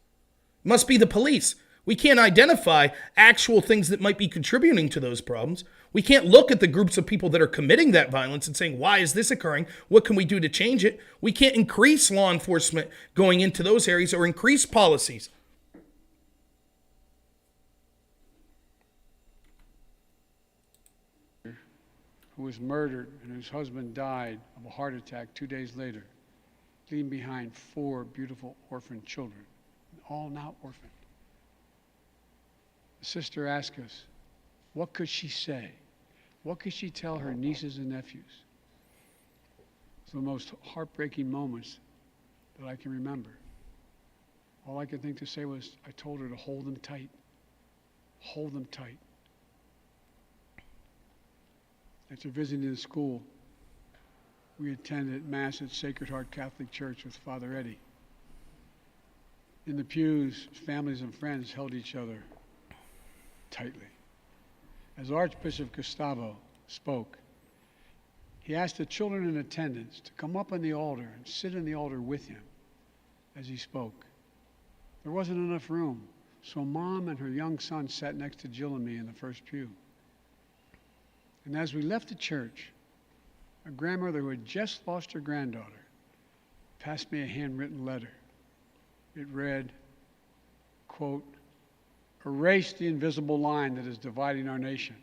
It must be the police. We can't identify actual things that might be contributing to those problems. We can't look at the groups of people that are committing that violence and saying, why is this occurring? What can we do to change it? We can't increase law enforcement going into those areas or increase policies. Who was murdered and whose husband died of a heart attack 2 days later, leaving behind 4 beautiful orphan children, all now orphaned. The sister asked us, what could she say? What could she tell her nieces and nephews? It's the most heartbreaking moments that I can remember. All I could think to say was, I told her to hold them tight. Hold them tight. After visiting the school, we attended Mass at Sacred Heart Catholic Church with Father Eddie. In the pews, families and friends held each other tightly. As Archbishop Gustavo spoke, he asked the children in attendance to come up on the altar and sit in the altar with him as he spoke. There wasn't enough room, so Mom and her young son sat next to Jill and me in the first pew. And as we left the church, a grandmother who had just lost her granddaughter passed me a handwritten letter. It read, quote, erase the invisible line that is dividing our nation,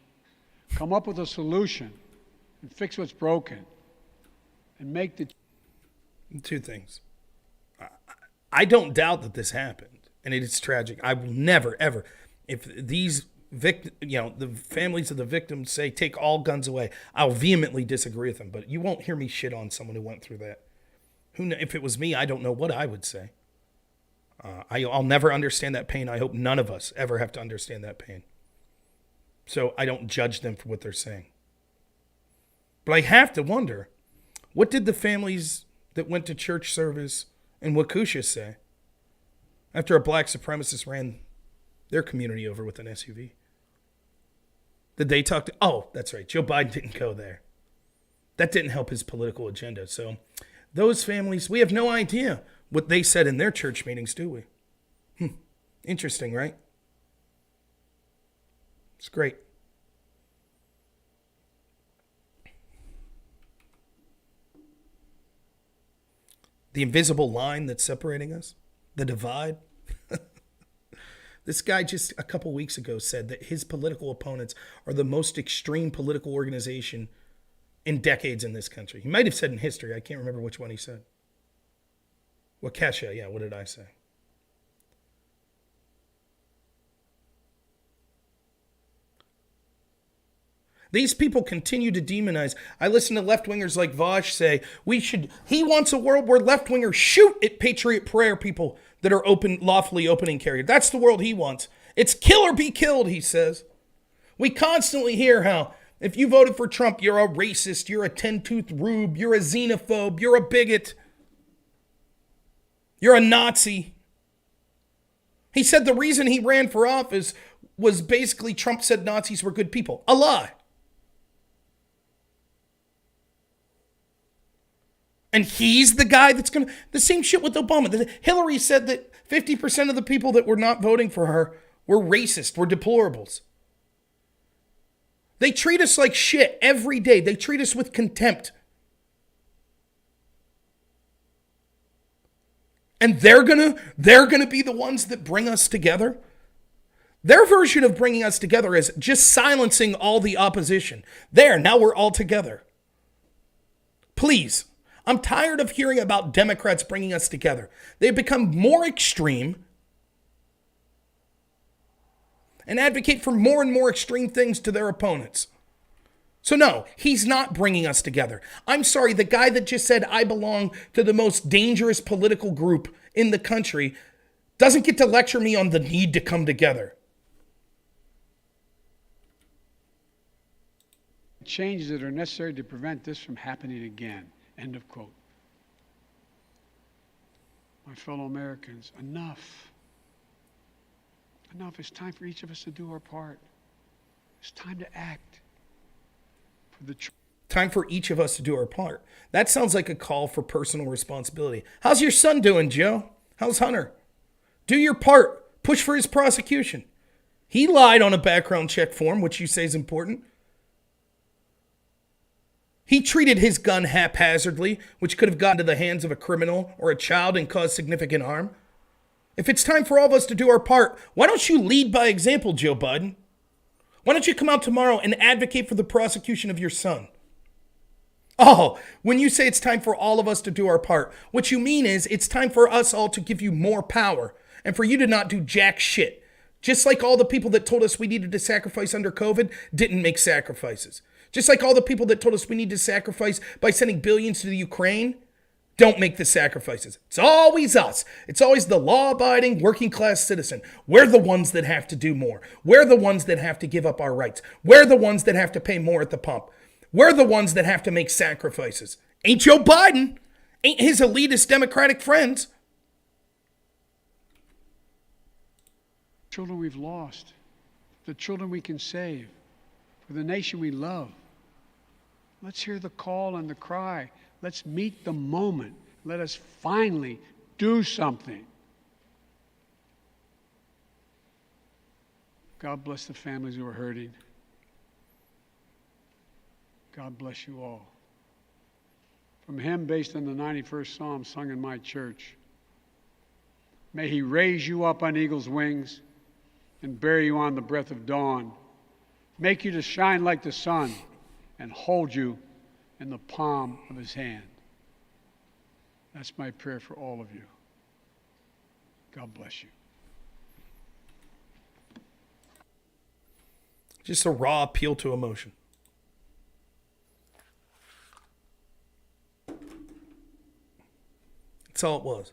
come up with a solution, and fix what's broken, and make the... Two things. I don't doubt that this happened, and it is tragic. I will never, ever, if these the families of the victims say take all guns away, I'll vehemently disagree with them. But you won't hear me shit on someone who went through that. If it was me, I don't know what I would say. I'll never understand that pain. I hope none of us ever have to understand that pain. So I don't judge them for what they're saying. But I have to wonder, what did the families that went to church service in Waukesha say after a black supremacist ran their community over with an SUV? Did they talk to... Oh, that's right. Joe Biden didn't go there. That didn't help his political agenda. So those families, we have no idea what they said in their church meetings, do we? Interesting, right? It's great. The invisible line that's separating us, the divide. This guy just a couple weeks ago said that his political opponents are the most extreme political organization in decades in this country. He might have said in history. I can't remember which one he said. Waukesha, yeah, what did I say? These people continue to demonize. I listen to left-wingers like Vosh say, he wants a world where left-wingers shoot at Patriot Prayer people that are lawfully opening carry. That's the world he wants. It's kill or be killed, he says. We constantly hear how if you voted for Trump, you're a racist, you're a 10-tooth rube, you're a xenophobe, you're a bigot, you're a Nazi. He said the reason he ran for office was basically Trump said Nazis were good people. A lie. And he's the guy that's going to... The same shit with Obama. Hillary said that 50% of the people that were not voting for her were racist, were deplorables. They treat us like shit every day. They treat us with contempt. And they're gonna be the ones that bring us together. Their version of bringing us together is just silencing all the opposition. Now we're all together. Please. I'm tired of hearing about Democrats bringing us together. They've become more extreme and advocate for more and more extreme things to their opponents. So no, he's not bringing us together. I'm sorry, the guy that just said I belong to the most dangerous political group in the country doesn't get to lecture me on the need to come together. Changes that are necessary to prevent this from happening again. End of quote. My fellow Americans, enough. Enough. It's time for each of us to do our part. It's time to act. Time for each of us to do our part. That sounds like a call for personal responsibility. How's your son doing, Joe? How's Hunter? Do your part. Push for his prosecution. He lied on a background check form, which you say is important. He treated his gun haphazardly, which could have gotten to the hands of a criminal or a child and caused significant harm. If it's time for all of us to do our part, why don't you lead by example, Joe Biden? Why don't you come out tomorrow and advocate for the prosecution of your son? Oh, when you say it's time for all of us to do our part, what you mean is it's time for us all to give you more power and for you to not do jack shit. Just like all the people that told us we needed to sacrifice under COVID didn't make sacrifices. Just like all the people that told us we need to sacrifice by sending billions to the Ukraine, don't make the sacrifices. It's always us. It's always the law-abiding, working-class citizen. We're the ones that have to do more. We're the ones that have to give up our rights. We're the ones that have to pay more at the pump. We're the ones that have to make sacrifices. Ain't Joe Biden. Ain't his elitist Democratic friends. Children we've lost. The children we can save. For the nation we love. Let's hear the call and the cry. Let's meet the moment. Let us finally do something. God bless the families who are hurting. God bless you all. From a hymn based on the 91st Psalm sung in my church. May he raise you up on eagle's wings and bear you on the breath of dawn, make you to shine like the sun, and hold you in the palm of his hand. That's my prayer for all of you. God bless you. Just a raw appeal to emotion. That's all it was.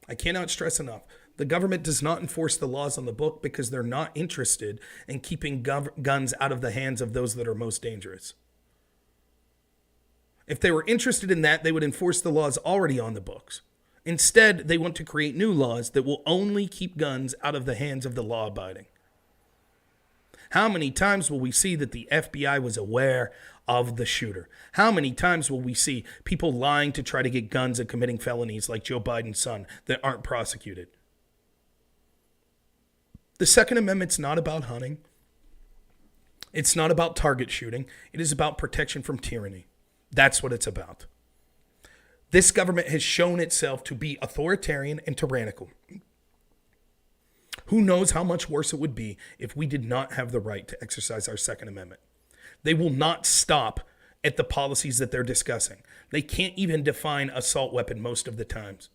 I cannot stress enough. The government does not enforce the laws on the book because they're not interested in keeping guns out of the hands of those that are most dangerous. If they were interested in that, they would enforce the laws already on the books. Instead, they want to create new laws that will only keep guns out of the hands of the law-abiding. How many times will we see that the FBI was aware of the shooter? How many times will we see people lying to try to get guns and committing felonies like Joe Biden's son that aren't prosecuted? The Second Amendment's not about hunting. It's not about target shooting. It is about protection from tyranny. That's what it's about. This government has shown itself to be authoritarian and tyrannical. Who knows how much worse it would be if we did not have the right to exercise our Second Amendment. They will not stop at the policies that they're discussing. They can't even define assault weapon most of the times.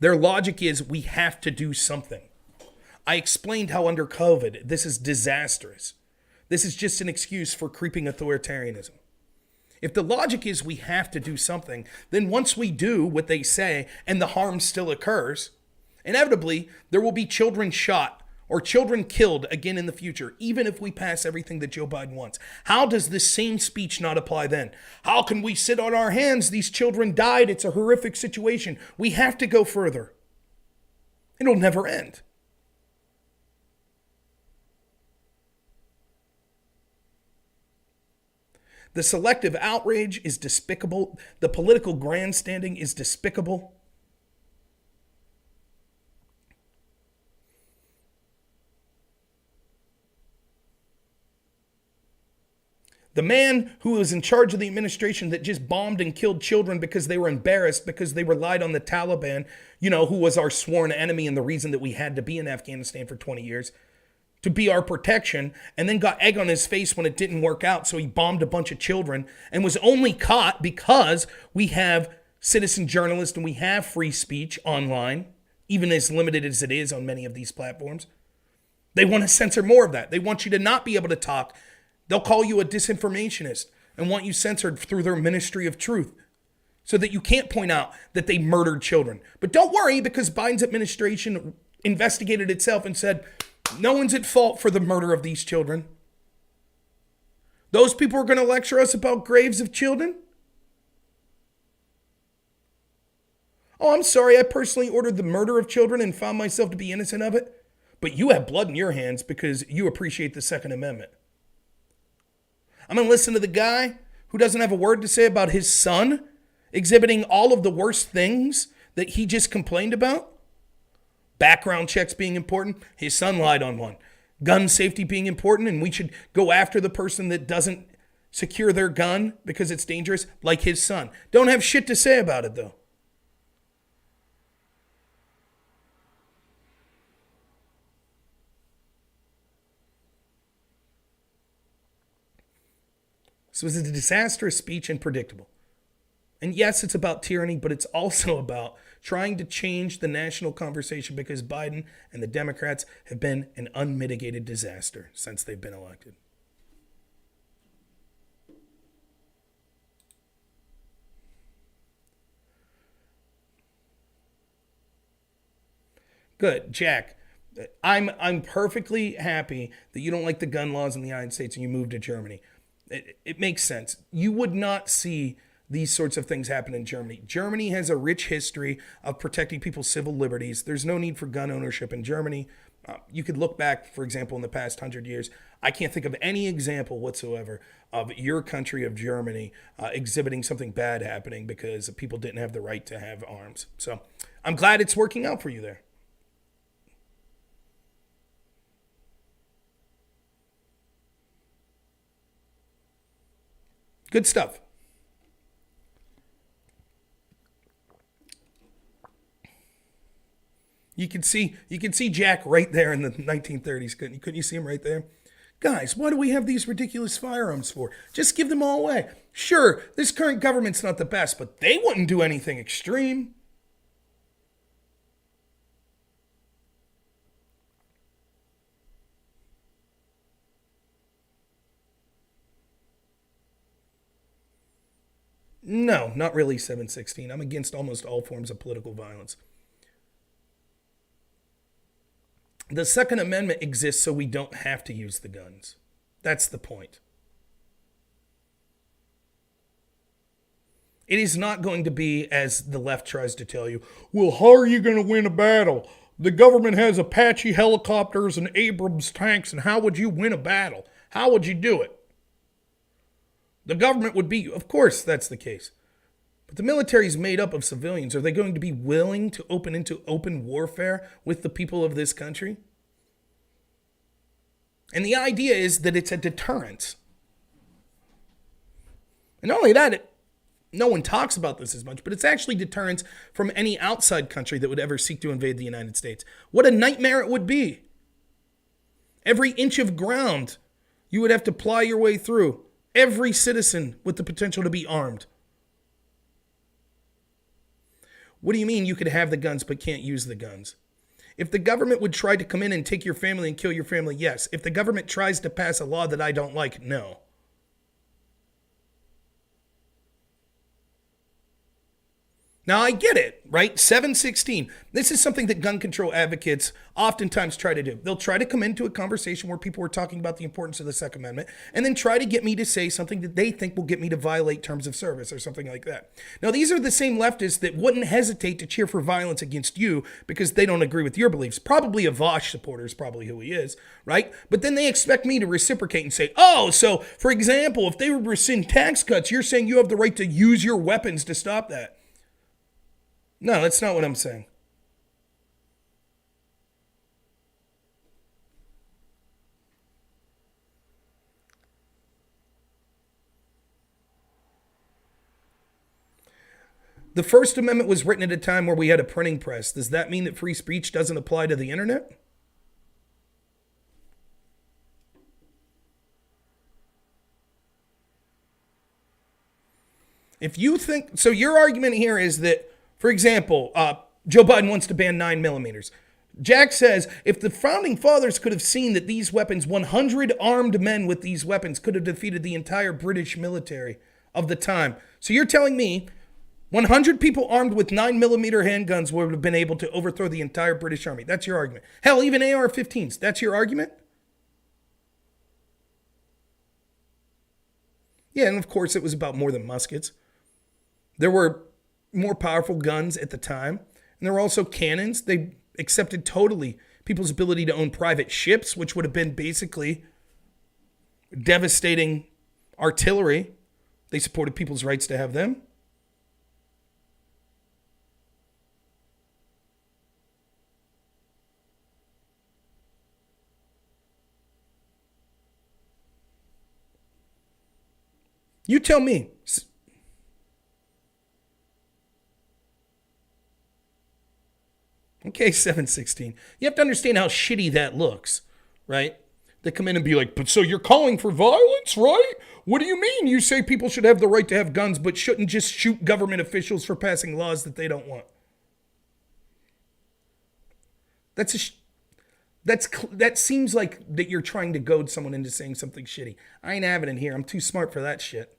Their logic is we have to do something. I explained how under COVID, this is disastrous. This is just an excuse for creeping authoritarianism. If the logic is we have to do something, then once we do what they say and the harm still occurs, inevitably there will be children shot or children killed again in the future, even if we pass everything that Joe Biden wants. How does this same speech not apply then? How can we sit on our hands? These children died. It's a horrific situation. We have to go further. It'll never end. The selective outrage is despicable. The political grandstanding is despicable. The man who was in charge of the administration that just bombed and killed children because they were embarrassed because they relied on the Taliban, who was our sworn enemy and the reason that we had to be in Afghanistan for 20 years, to be our protection, and then got egg on his face when it didn't work out, so he bombed a bunch of children and was only caught because we have citizen journalists and we have free speech online, even as limited as it is on many of these platforms. They want to censor more of that. They want you to not be able to talk. They'll call you a disinformationist and want you censored through their ministry of truth so that you can't point out that they murdered children. But don't worry, because Biden's administration investigated itself and said, no one's at fault for the murder of these children. Those people are going to lecture us about graves of children? Oh, I'm sorry, I personally ordered the murder of children and found myself to be innocent of it. But you have blood in your hands because you appreciate the Second Amendment. I'm going to listen to the guy who doesn't have a word to say about his son exhibiting all of the worst things that he just complained about. Background checks being important. His son lied on one. Gun safety being important, and we should go after the person that doesn't secure their gun because it's dangerous, like his son. Don't have shit to say about it, though. So it was a disastrous speech and predictable. And yes, it's about tyranny, but it's also about trying to change the national conversation because Biden and the Democrats have been an unmitigated disaster since they've been elected. Good, Jack. I'm perfectly happy that you don't like the gun laws in the United States and you moved to Germany. It makes sense. You would not see these sorts of things happen in Germany. Germany has a rich history of protecting people's civil liberties. There's no need for gun ownership in Germany. You could look back, for example, in the past 100 years. I can't think of any example whatsoever of your country of Germany exhibiting something bad happening because people didn't have the right to have arms. So I'm glad it's working out for you there. Good stuff. You can see Jack right there in the 1930s. Couldn't you see him right there? Guys, why do we have these ridiculous firearms for? Just give them all away. Sure, this current government's not the best, but they wouldn't do anything extreme. No, not really 716. I'm against almost all forms of political violence. The Second Amendment exists so we don't have to use the guns. That's the point. It is not going to be, as the left tries to tell you, well, how are you going to win a battle? The government has Apache helicopters and Abrams tanks, and how would you win a battle? How would you do it? The government would be, of course that's the case. But the military is made up of civilians. Are they going to be willing to open into open warfare with the people of this country? And the idea is that it's a deterrence. And not only that, no one talks about this as much, but it's actually deterrence from any outside country that would ever seek to invade the United States. What a nightmare it would be. Every inch of ground you would have to ply your way through. Every citizen with the potential to be armed. What do you mean you could have the guns but can't use the guns? If the government would try to come in and take your family and kill your family, yes. If the government tries to pass a law that I don't like, no. Now, I get it, right? 716. This is something that gun control advocates oftentimes try to do. They'll try to come into a conversation where people are talking about the importance of the Second Amendment and then try to get me to say something that they think will get me to violate terms of service or something like that. Now, these are the same leftists that wouldn't hesitate to cheer for violence against you because they don't agree with your beliefs. Probably a Vosh supporter is probably who he is, right? But then they expect me to reciprocate and say, oh, so, for example, if they would rescind tax cuts, you're saying you have the right to use your weapons to stop that. No, that's not what I'm saying. The First Amendment was written at a time where we had a printing press. Does that mean that free speech doesn't apply to the internet? If you think, so your argument here is that, for example, Joe Biden wants to ban 9mm. Jack says, if the founding fathers could have seen that these weapons, 100 armed men with these weapons could have defeated the entire British military of the time. So you're telling me 100 people armed with 9mm handguns would have been able to overthrow the entire British army. That's your argument. Hell, even AR-15s. That's your argument? Yeah, and of course it was about more than muskets. There were more powerful guns at the time. And there were also cannons. They accepted totally people's ability to own private ships, which would have been basically devastating artillery. They supported people's rights to have them. You tell me. Okay, 716. You have to understand how shitty that looks, right? They come in and be like, but so you're calling for violence, right? What do you mean? You say people should have the right to have guns, but shouldn't just shoot government officials for passing laws that they don't want. That seems like that you're trying to goad someone into saying something shitty. I ain't having it here. I'm too smart for that shit.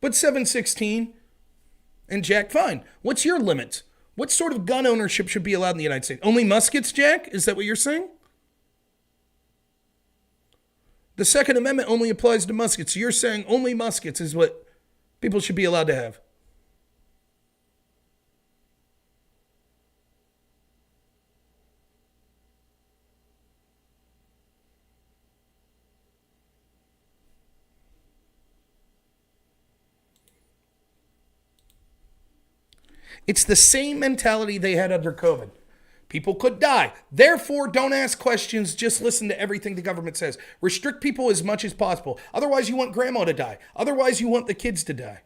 But 716... And Jack, fine. What's your limit? What sort of gun ownership should be allowed in the United States? Only muskets, Jack? Is that what you're saying? The Second Amendment only applies to muskets. So you're saying only muskets is what people should be allowed to have. It's the same mentality they had under COVID. People could die. Therefore, don't ask questions. Just listen to everything the government says. Restrict people as much as possible. Otherwise, you want grandma to die. Otherwise, you want the kids to die.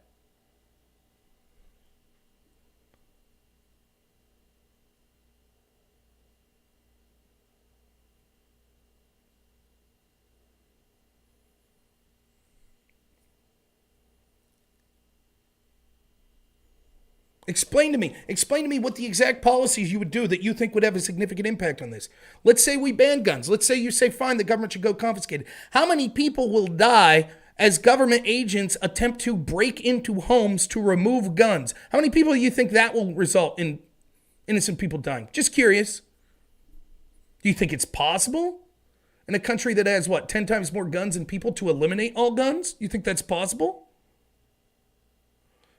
Explain to me what the exact policies you would do that you think would have a significant impact on this. Let's say we ban guns. Let's say you say, fine, the government should go confiscate it. How many people will die as government agents attempt to break into homes to remove guns? How many people do you think that will result in innocent people dying? Just curious. Do you think it's possible in a country that has, 10 times more guns than people to eliminate all guns? You think that's possible?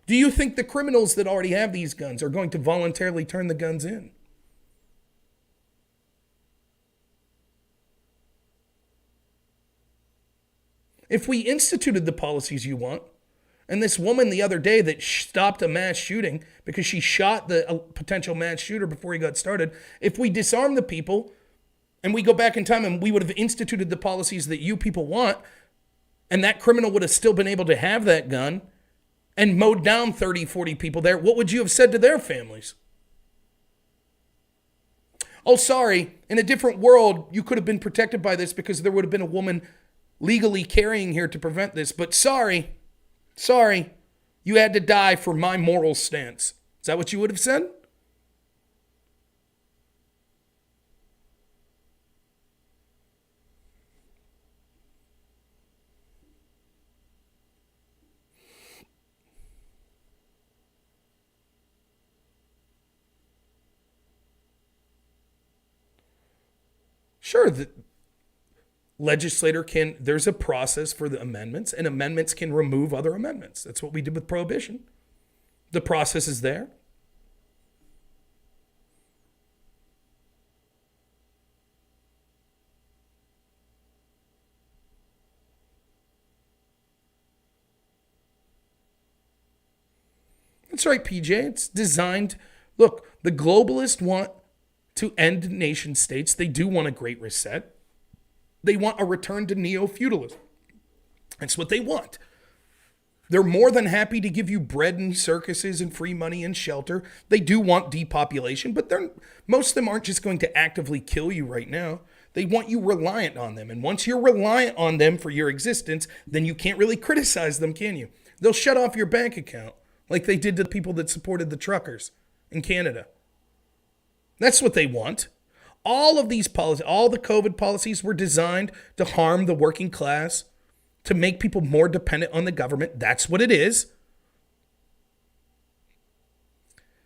Do you think the criminals that already have these guns are going to voluntarily turn the guns in? If we instituted the policies you want, and this woman the other day that stopped a mass shooting because she shot the potential mass shooter before he got started, if we disarm the people and we go back in time and we would have instituted the policies that you people want, and that criminal would have still been able to have that gun and mowed down 30, 40 people there, what would you have said to their families? Oh, sorry, in a different world, you could have been protected by this because there would have been a woman legally carrying here to prevent this. But sorry, you had to die for my moral stance. Is that what you would have said? Sure, the legislator can, there's a process for the amendments, and amendments can remove other amendments. That's what we did with prohibition. The process is there. That's right, PJ. It's designed. Look, the globalists want to end nation states. They do want a great reset. They want a return to neo-feudalism. That's what they want. They're more than happy to give you bread and circuses and free money and shelter. They do want depopulation, but most of them aren't just going to actively kill you right now. They want you reliant on them. And once you're reliant on them for your existence, then you can't really criticize them, can you? They'll shut off your bank account like they did to the people that supported the truckers in Canada. That's what they want. All of these policies, all the COVID policies were designed to harm the working class, to make people more dependent on the government. That's what it is.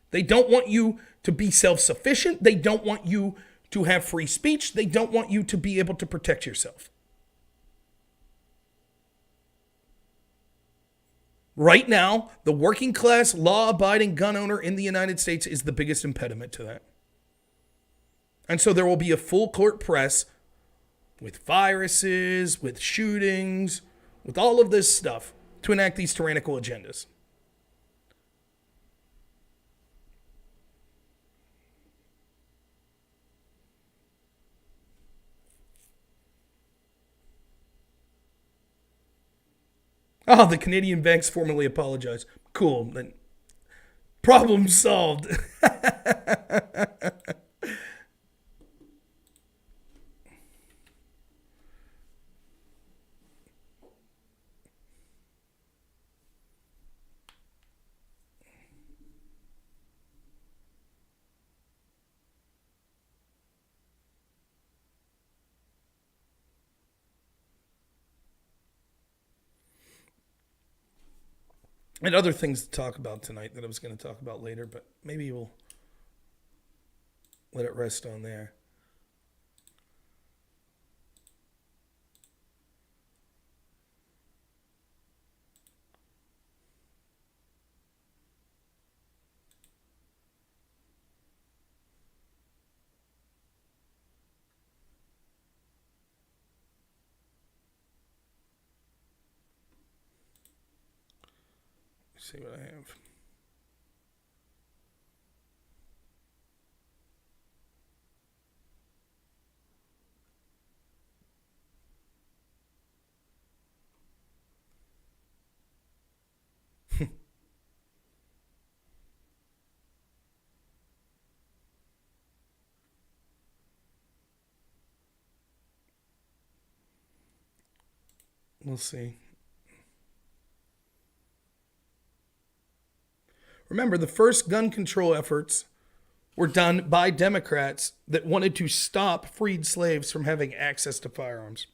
They don't want you to be self-sufficient. They don't want you to have free speech. They don't want you to be able to protect yourself. Right now, the working class, law-abiding gun owner in the United States is the biggest impediment to that. And so there will be a full court press with viruses, with shootings, with all of this stuff to enact these tyrannical agendas. Oh, the Canadian banks formally apologize. Cool. Then problem solved. And other things to talk about tonight that I was going to talk about later, but maybe we'll let it rest on there. See what I have. We'll see. Remember, the first gun control efforts were done by Democrats that wanted to stop freed slaves from having access to firearms.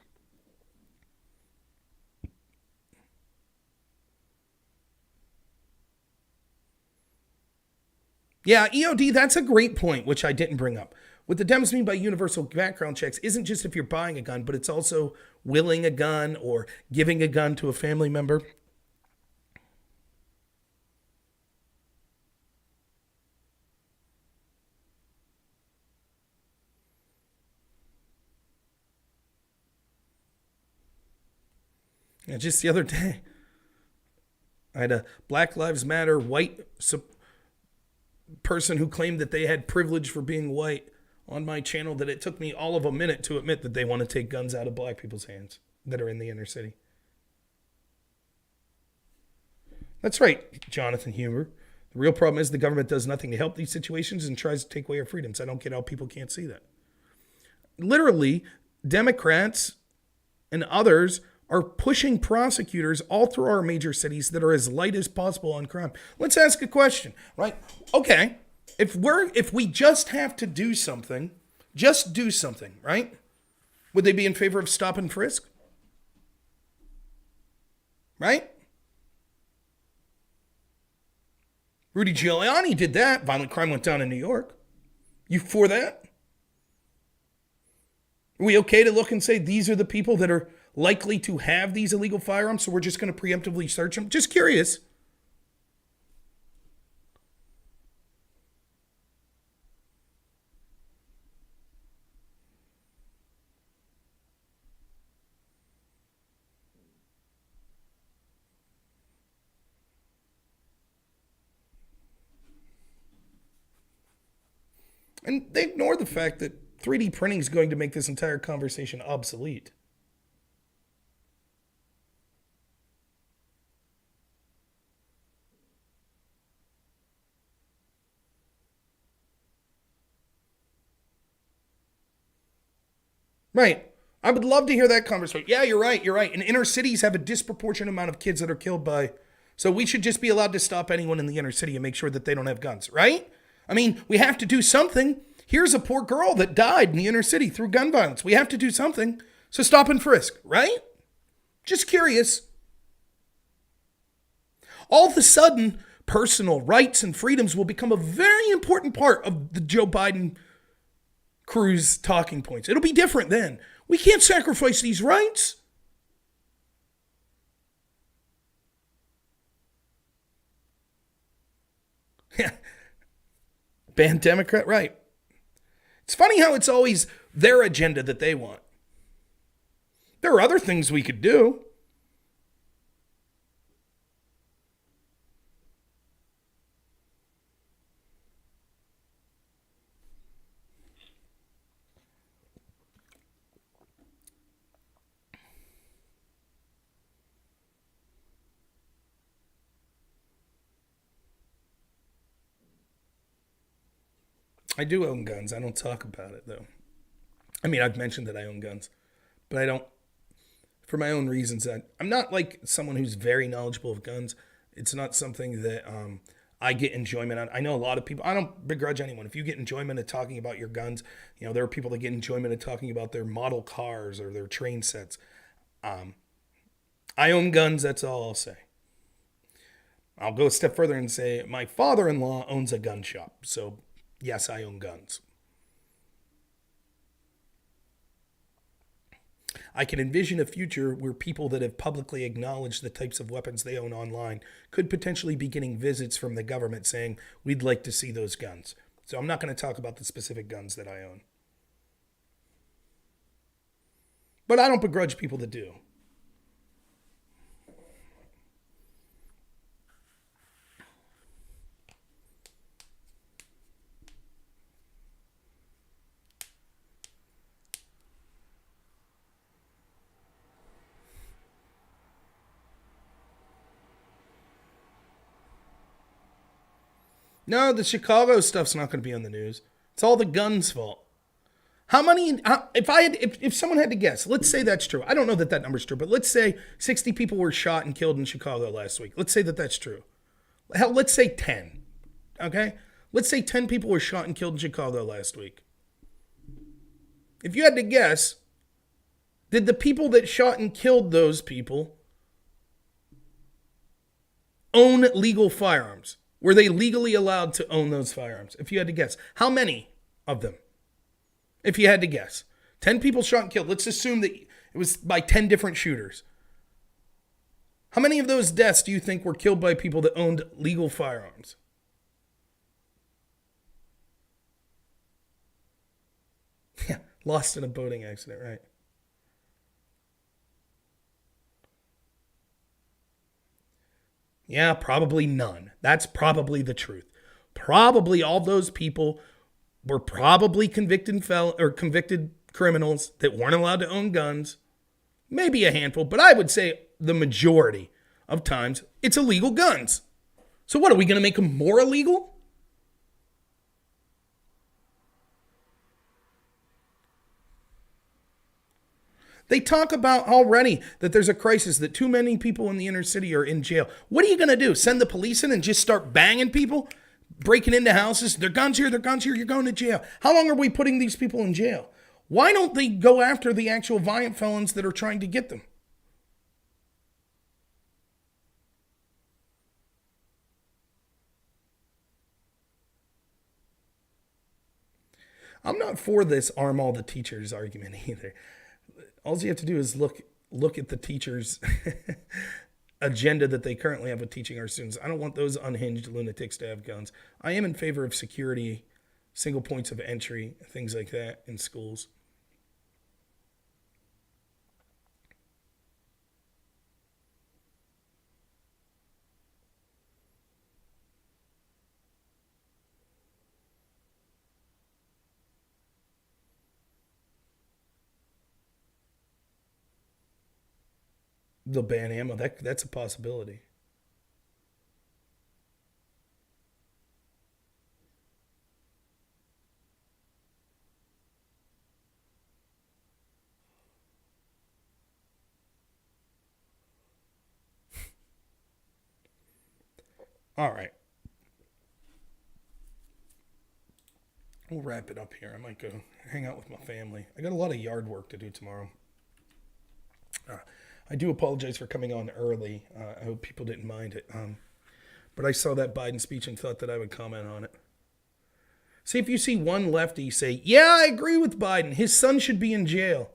Yeah, EOD, that's a great point, which I didn't bring up. What the Dems mean by universal background checks isn't just if you're buying a gun, but it's also willing a gun or giving a gun to a family member. Yeah, just the other day, I had a Black Lives Matter white person who claimed that they had privilege for being white on my channel that it took me all of a minute to admit that they want to take guns out of black people's hands that are in the inner city. That's right, Jonathan Huber. The real problem is the government does nothing to help these situations and tries to take away our freedoms. I don't get how people can't see that. Literally, Democrats and others are pushing prosecutors all through our major cities that are as light as possible on crime. Let's ask a question, right? Okay, if we just have to do something, just do something, right? Would they be in favor of stop and frisk? Right? Rudy Giuliani did that. Violent crime went down in New York. You for that? Are we okay to look and say these are the people that are likely to have these illegal firearms, so we're just going to preemptively search them? Just curious. And they ignore the fact that 3D printing is going to make this entire conversation obsolete. Right. I would love to hear that conversation. Yeah, you're right. You're right. And inner cities have a disproportionate amount of kids that are killed by. So we should just be allowed to stop anyone in the inner city and make sure that they don't have guns, right? I mean, we have to do something. Here's a poor girl that died in the inner city through gun violence. We have to do something. So stop and frisk, right? Just curious. All of a sudden, personal rights and freedoms will become a very important part of the Joe Biden crew's talking points. It'll be different then. We can't sacrifice these rights. Yeah. Ban Democrat, right. It's funny how it's always their agenda that they want. There are other things we could do. I do own guns. I don't talk about it, though. I mean, I've mentioned that I own guns, but I don't, for my own reasons. I'm not like someone who's very knowledgeable of guns. It's not something that I get enjoyment on. I know a lot of people, I don't begrudge anyone. If you get enjoyment of talking about your guns, you know, there are people that get enjoyment of talking about their model cars or their train sets. I own guns, that's all I'll say. I'll go a step further and say my father-in-law owns a gun shop, so yes, I own guns. I can envision a future where people that have publicly acknowledged the types of weapons they own online could potentially be getting visits from the government saying, we'd like to see those guns. So I'm not going to talk about the specific guns that I own. But I don't begrudge people that do. No, the Chicago stuff's not going to be on the news. It's all the guns' fault. How many? If someone had to guess, let's say that's true. I don't know that that number's true, but let's say 60 people were shot and killed in Chicago last week. Let's say that that's true. Hell, let's say 10. Okay? Let's say 10 people were shot and killed in Chicago last week. If you had to guess, did the people that shot and killed those people own legal firearms? Were they legally allowed to own those firearms? If you had to guess. How many of them? If you had to guess. 10 people shot and killed. Let's assume that it was by 10 different shooters. How many of those deaths do you think were killed by people that owned legal firearms? Yeah, lost in a boating accident, right? Yeah, probably none. That's probably the truth. Probably all those people were probably convicted criminals that weren't allowed to own guns. Maybe a handful, but I would say the majority of times it's illegal guns. So what, are we going to make them more illegal? They talk about already that there's a crisis, that too many people in the inner city are in jail. What are you going to do? Send the police in and just start banging people? Breaking into houses? Their guns here, you're going to jail. How long are we putting these people in jail? Why don't they go after the actual violent felons that are trying to get them? I'm not for this arm all the teachers argument either. All you have to do is look at the teachers' agenda that they currently have with teaching our students. I don't want those unhinged lunatics to have guns. I am in favor of security, single points of entry, things like that in schools. They'll ban ammo. That's a possibility. All right. We'll wrap it up here. I might go hang out with my family. I got a lot of yard work to do tomorrow. I do apologize for coming on early. I hope people didn't mind it. But I saw that Biden speech and thought that I would comment on it. See, if you see one lefty say, yeah, I agree with Biden. His son should be in jail.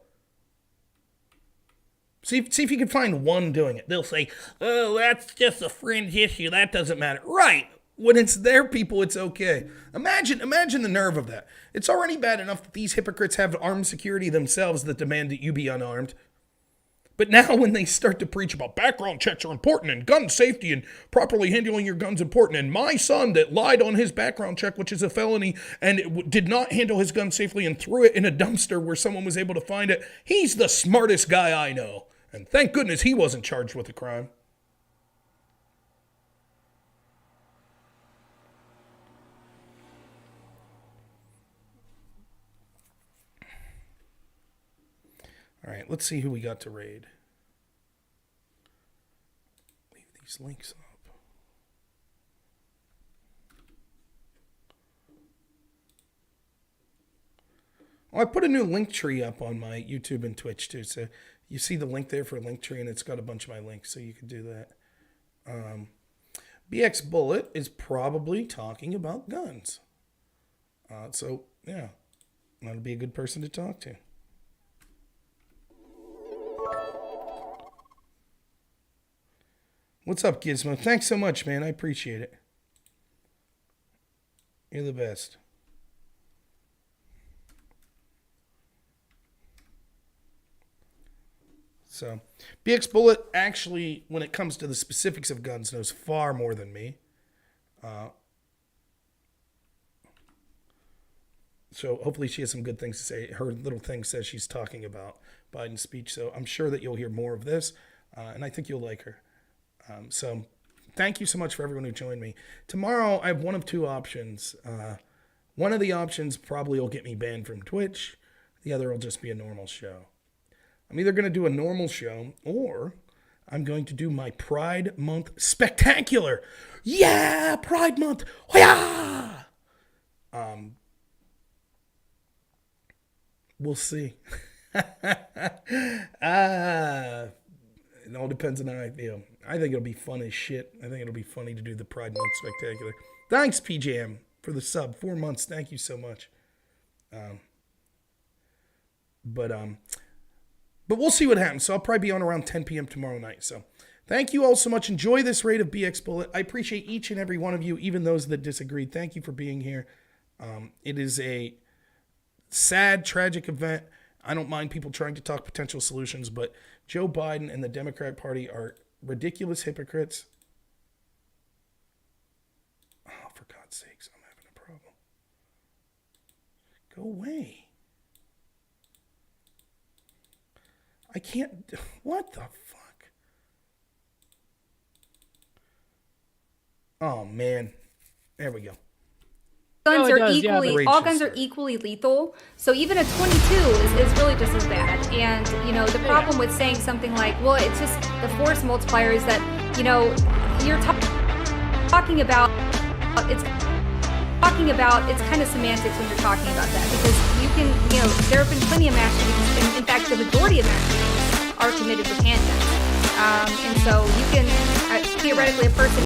See if you can find one doing it. They'll say, oh, that's just a fringe issue. That doesn't matter. Right. When it's their people, it's okay. Imagine the nerve of that. It's already bad enough that these hypocrites have armed security themselves that demand that you be unarmed. But now when they start to preach about background checks are important and gun safety and properly handling your guns important, and my son that lied on his background check, which is a felony, and did not handle his gun safely and threw it in a dumpster where someone was able to find it, he's the smartest guy I know. And thank goodness he wasn't charged with a crime. All right, let's see who we got to raid. Leave these links up. Oh, I put a new link tree up on my YouTube and Twitch too. So you see the link there for Linktree, and it's got a bunch of my links, so you can do that. BX Bullet is probably talking about guns. So, yeah, that'll be a good person to talk to. What's up, Gizmo? Thanks so much, man. I appreciate it. You're the best. So, BX Bullet actually, when it comes to the specifics of guns, knows far more than me. So hopefully she has some good things to say. Her little thing says she's talking about Biden's speech. So I'm sure that you'll hear more of this, and I think you'll like her. So thank you so much for everyone who joined me. Tomorrow I have one of two options. One of the options probably will get me banned from Twitch. The other will just be a normal show. I'm either going to do a normal show or I'm going to do my Pride Month spectacular. Yeah, Pride Month. Hoya! We'll see. It all depends on how I feel. I think it'll be fun as shit. I think it'll be funny to do the Pride Month spectacular. Thanks, PJM, for the sub. 4 months. Thank you so much. But we'll see what happens. So I'll probably be on around 10 p.m. tomorrow night. So thank you all so much. Enjoy this raid of BX Bullet. I appreciate each and every one of you, even those that disagreed. Thank you for being here. It is a sad, tragic event. I don't mind people trying to talk potential solutions, but Joe Biden and the Democrat Party are ridiculous hypocrites. Oh, for God's sakes, I'm having a problem. Go away. I can't. What the fuck? Oh, man. There we go. Guns No, it are does, yeah, equally, but- all guns are equally lethal. So even a 22 is really just as bad. And, you know, the problem with saying something like, well, it's just the force multiplier is that, you know, you're talking about, it's kind of semantics when you're talking about that. Because you can, you know, there have been plenty of mass shootings. In fact, the majority of mass shootings are committed with handguns. And so you can, theoretically, a person